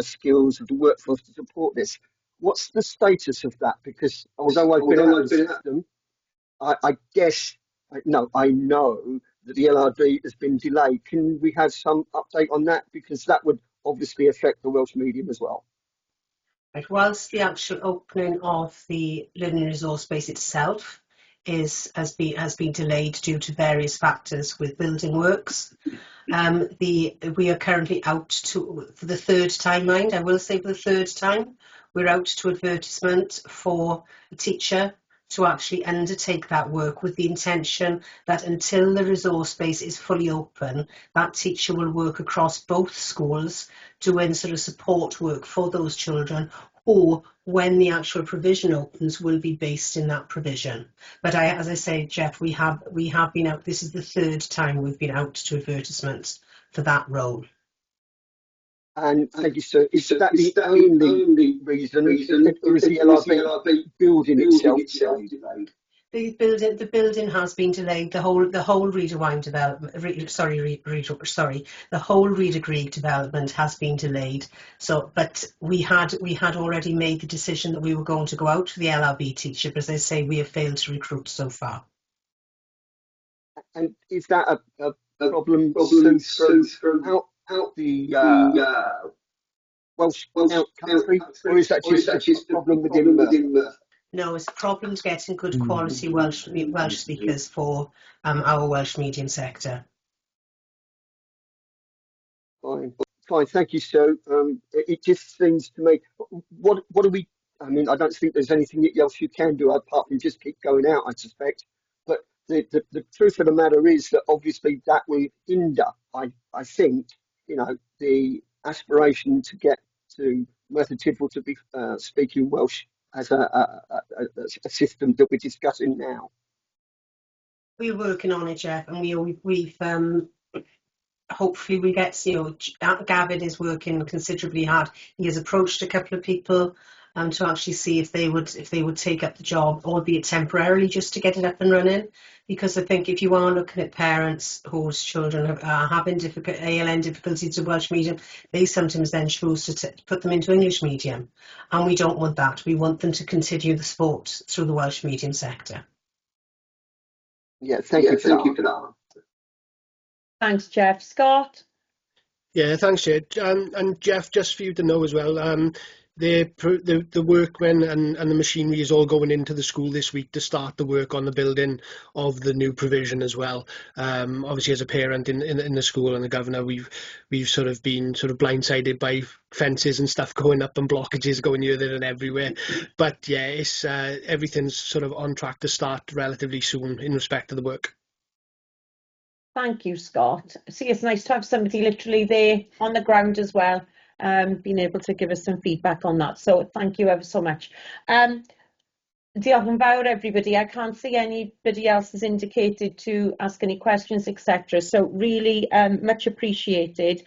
skills of the workforce to support this. What's the status of that? Because although I've been out of the system, I guess, no, I know that the LRD has been delayed. Can we have some update on that? Because that would obviously affect the Welsh medium as well. Right. Whilst the actual opening of the learning resource base itself has been delayed due to various factors with building works, we are currently out for the third time, I will say for the third time, we're out to advertisement for a teacher to actually undertake that work with the intention that until the resource base is fully open, that teacher will work across both schools doing sort of support work for those children, or when the actual provision opens will be based in that provision. But as I say, Jeff, we have been out, this is the third time we've been out to advertisements for that role. And thank you, sir. Is that the only reason, or is the LRB building itself delayed? The building has been delayed. The whole Reader development, the whole Reader Greig development has been delayed. So, but we had already made the decision that we were going to go out for the LRB teacher, but as I say, we have failed to recruit so far. And is that a problem throughout the Welsh country, or is that just a problem within Merthyr? No, it's a problem getting good quality Welsh speakers for our Welsh medium sector. Fine. Thank you, sir. It just seems to me, what do we? I mean, I don't think there's anything else you can do apart from just keep going out, I suspect. But the truth of the matter is that obviously that will hinder, I think, the aspiration to get to Merthyr Tydfil to be speaking Welsh as a system that we're discussing now. We're working on it, Jeff, and we've hopefully we get, Gavin is working considerably hard. He has approached a couple of people to actually see if they would take up the job, albeit temporarily, just to get it up and running. Because I think if you are looking at parents whose children are having ALN difficulties with Welsh medium, they sometimes then choose to put them into English medium, and we don't want that. We want them to continue the sport through the Welsh medium sector. Yeah, thank you for that. Thanks, Jeff. Scott? Yeah, thanks, Jed. And Jeff, just for you to know as well, the workmen and the machinery is all going into the school this week to start the work on the building of the new provision as well. Obviously, as a parent in the school and the governor, we've sort of been blindsided by fences and stuff going up and blockages going here, there and everywhere. But yeah, it's everything's sort of on track to start relatively soon in respect to the work. Thank you, Scott. See, it's nice to have somebody literally there on the ground as well, being able to give us some feedback on that. So thank you ever so much. Diolch yn fawr, everybody. I can't see anybody else has indicated to ask any questions, etc. So really much appreciated.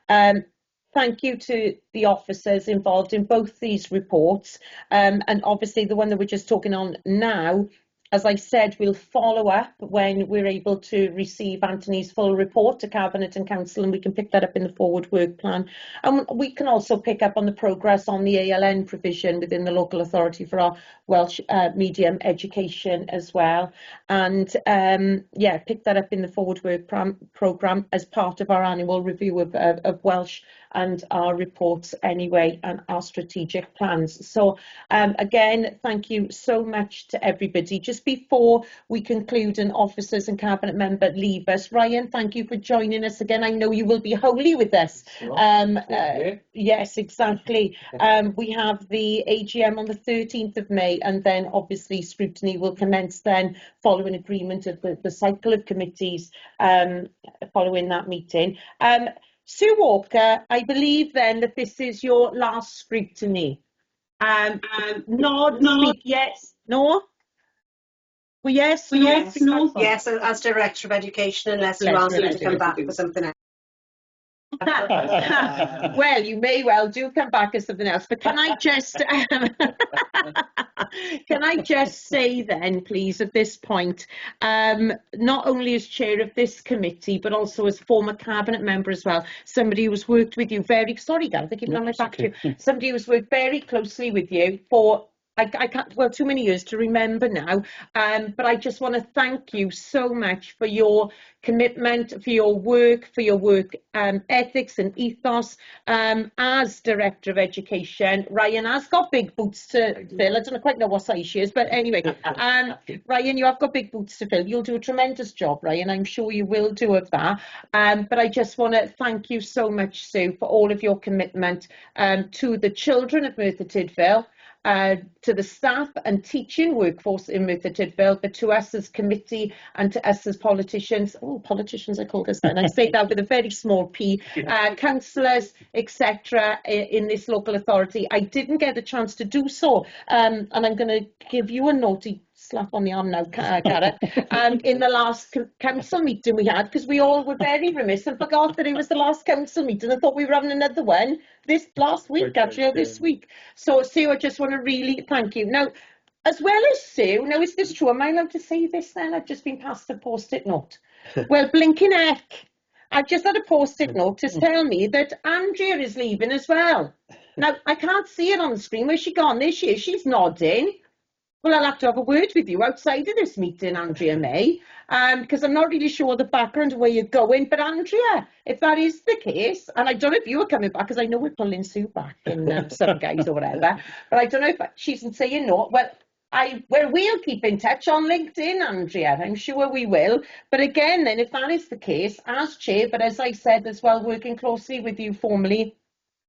Thank you to the officers involved in both these reports. And obviously the one that we're just talking on now, as I said, we'll follow up when we're able to receive Anthony's full report to Cabinet and Council, and we can pick that up in the forward work plan. And we can also pick up on the progress on the ALN provision within the local authority for our Welsh medium education as well. And yeah, pick that up in the forward work programme as part of our annual review of Welsh and our reports anyway, and our strategic plans. So again, thank you so much to everybody. Just before we conclude and officers and cabinet member leave us, Ryan, thank you for joining us again. I know you will be wholly with us. Yes, exactly. We have the AGM on the 13th of May, and then obviously scrutiny will commence then following agreement of the cycle of committees following that meeting. Sue Walker, I believe then that this is your last scrutiny. Nod, speak, yes, no? Well, yes, no? Yes, as Director of Education, unless you ask me to come back for something else. Well, you may well do come back as something else, but can I just Can I just say then, please, at this point, not only as chair of this committee, but also as former cabinet member as well, somebody who's worked with you very, sorry Gareth, I keep on my back to you, somebody who's worked very closely with you for I can't, well, too many years to remember now, but I just want to thank you so much for your commitment, for your work ethics and ethos. As Director of Education, Ryan has got big boots to fill. I don't quite know what size she is, but anyway, Ryan, you have got big boots to fill. You'll do a tremendous job, Ryan. I'm sure you will do of that. But I just want to thank you so much, Sue, for all of your commitment to the children of Merthyr Tydfil, to the staff and teaching workforce in Merthyr Tydfil, but to us as committee and to us as politicians. Oh, politicians, I call this then. I say that with a very small p. Councillors, etc. in this local authority. I didn't get a chance to do so, and I'm going to give you a naughty slap on the arm now, Gareth, in the last council meeting we had, because we all were very remiss and forgot that it was the last council meeting. I thought we were having another one this last week, actually, or this week. So, Sue, I just want to really thank you. Now, as well as Sue, now is this true? Am I allowed to say this then? I've just been passed a post-it note. Well, blinking heck, I've just had a post-it note to tell me that Andrea is leaving as well. Now, I can't see it on the screen. Where's she gone? There she is. She's nodding. Well, I'll have to have a word with you outside of this meeting, Andrea May, because I'm not really sure the background of where you're going. But Andrea, if that is the case, and I don't know if you are coming back, because I know we're pulling Sue back in some guys or whatever, but I don't know if she's saying no. Well, we'll keep in touch on LinkedIn, Andrea. I'm sure we will. But again, then, if that is the case, as chair, but as I said as well, working closely with you formally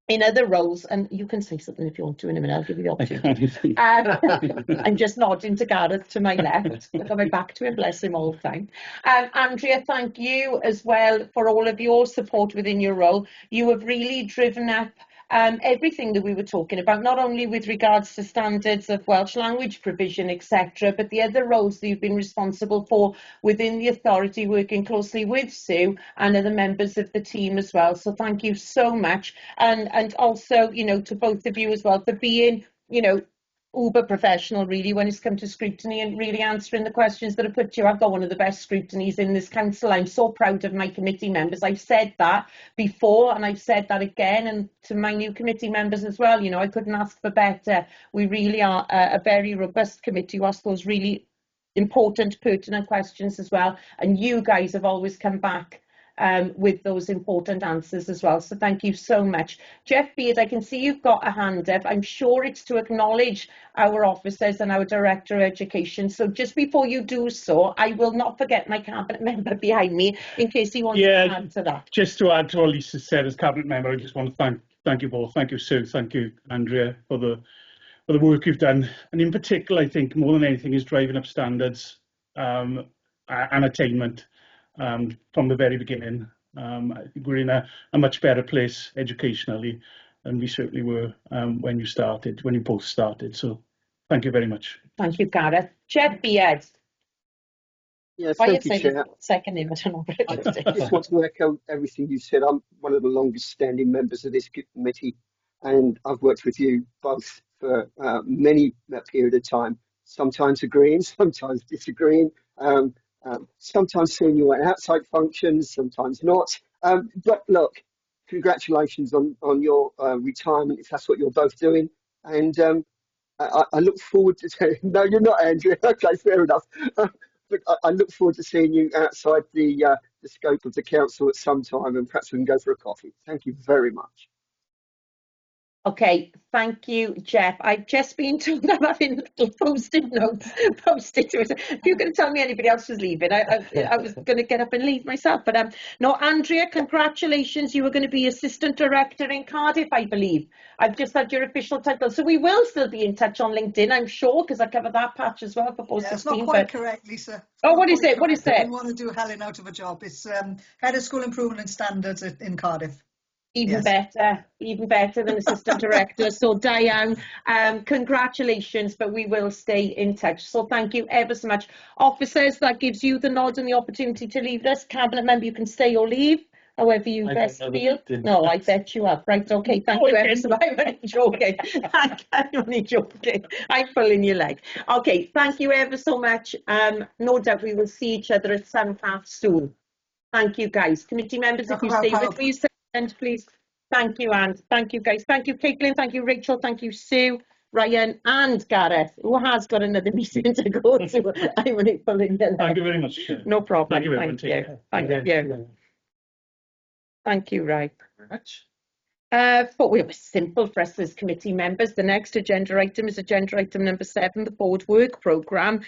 in other roles, and you can say something if you want to in a minute, I'll give you the opportunity. I'm just nodding to Gareth to my left. I've got my back to him, bless him all the time. Andrea, thank you as well for all of your support within your role. You have really driven up everything that we were talking about, not only with regards to standards of Welsh language provision, etc., but the other roles that you've been responsible for within the authority, working closely with Sue and other members of the team as well. So thank you so much. And also, you know, to both of you as well for being, you know, uber professional really when it's come to scrutiny and really answering the questions that are put to you. I've got one of the best scrutinies in this council. I'm so proud of my committee members. I've said that before and I've said that again, and to my new committee members as well. You know, I couldn't ask for better. We really are a very robust committee who ask those really important, pertinent questions as well, and you guys have always come back with those important answers as well. So thank you so much. Jeff Beard, I can see you've got a hand up. I'm sure it's to acknowledge our officers and our Director of Education. So just before you do so, I will not forget my cabinet member behind me in case he wants to add to that. Just to add to what Lisa said as cabinet member, I just want to thank you both. Thank you, Sue. Thank you, Andrea, for the work you've done. And in particular, I think more than anything is driving up standards and attainment. From the very beginning. I think we're in a much better place educationally than we certainly were when you both started. So thank you very much. Thank you, Gareth. Jeff Beard. Yes, thank you, Chair. Second name, I don't know. I just want to echo everything you said. I'm one of the longest standing members of this committee, and I've worked with you both for many period of time, sometimes agreeing, sometimes disagreeing. Sometimes seeing you at outside functions, sometimes not. But look, congratulations on your retirement, if that's what you're both doing. And I look forward to no, you're not, Andrea. Okay, fair enough. But I look forward to seeing you outside the scope of the council at some time, and perhaps we can go for a coffee. Thank you very much. Okay, thank you, Jeff. I've just been told I'm having little post-it notes posted to it. If you can tell me anybody else was leaving, I was going to get up and leave myself. But no, Andrea, congratulations. You were going to be Assistant Director in Cardiff, I believe. I've just had your official title. So we will still be in touch on LinkedIn, I'm sure, because I cover that patch as well for post-16. It's not quite correct, Lisa. Oh, what is it? What is it? I didn't want to do Helen out of a job. It's Head of School Improvement and Standards in Cardiff. Even better than Assistant Director. So Diane, congratulations, but we will stay in touch. So thank you ever so much. Officers, that gives you the nod and the opportunity to leave us. Cabinet member, you can stay or leave. however you best feel. No, I bet you have. Right, okay, thank you ever so much. I'm only joking. I'm only joking. I'm pulling your leg. Okay, thank you ever so much. No doubt we will see each other at some path soon. Thank you, guys. Committee members, if you stay with me a second, please. Thank you, Anne. Thank you, guys. Thank you, Caitlin. Thank you, Rachel. Thank you, Sue, Ryan, and Gareth, who has got another meeting to go to. I'm only pulling your leg. Thank you very much, Chair. No problem. Thank you very much. Thank you. Thank you, Rai. Very much. Thought we were simple for us as committee members. The next agenda item is agenda item number 7, the board work programme.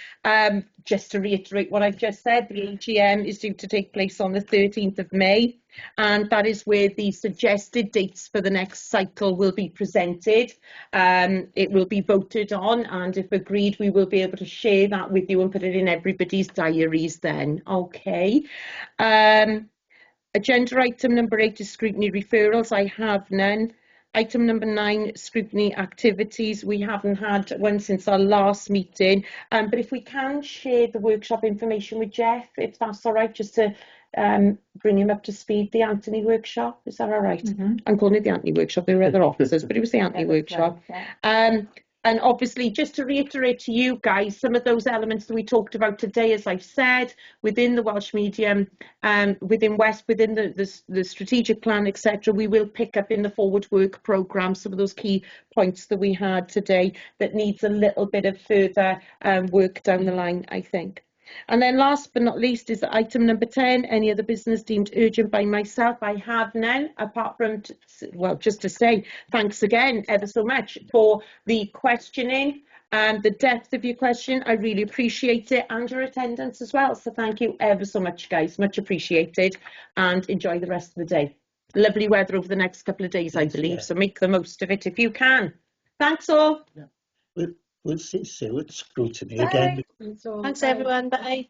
Just to reiterate what I've just said, the AGM is due to take place on the 13th of May, and that is where the suggested dates for the next cycle will be presented. It will be voted on, and if agreed, we will be able to share that with you and put it in everybody's diaries then. Okay. Agenda item number 8 is scrutiny referrals. I have none. Item number 9, scrutiny activities. We haven't had one since our last meeting. But if we can share the workshop information with Jeff, if that's all right, just to bring him up to speed, the Anthony workshop. Is that all right? I'm calling it the Anthony workshop. There were other officers, but it was the Anthony workshop. And obviously, just to reiterate to you guys, some of those elements that we talked about today, as I've said, within the Welsh medium, within West, within the strategic plan, etc., we will pick up in the forward work programme some of those key points that we had today that needs a little bit of further work down the line, I think. And then last but not least is item number 10, any other business deemed urgent by myself. I have none, apart from, well, just to say thanks again ever so much for the questioning and the depth of your question. I really appreciate it, and your attendance as well. So thank you ever so much, guys. Much appreciated, and enjoy the rest of the day. Lovely weather over the next couple of days, I believe, so make the most of it if you can. Thanks all. We'll see Sue at Scrutiny Bye. again. Thanks everyone, bye.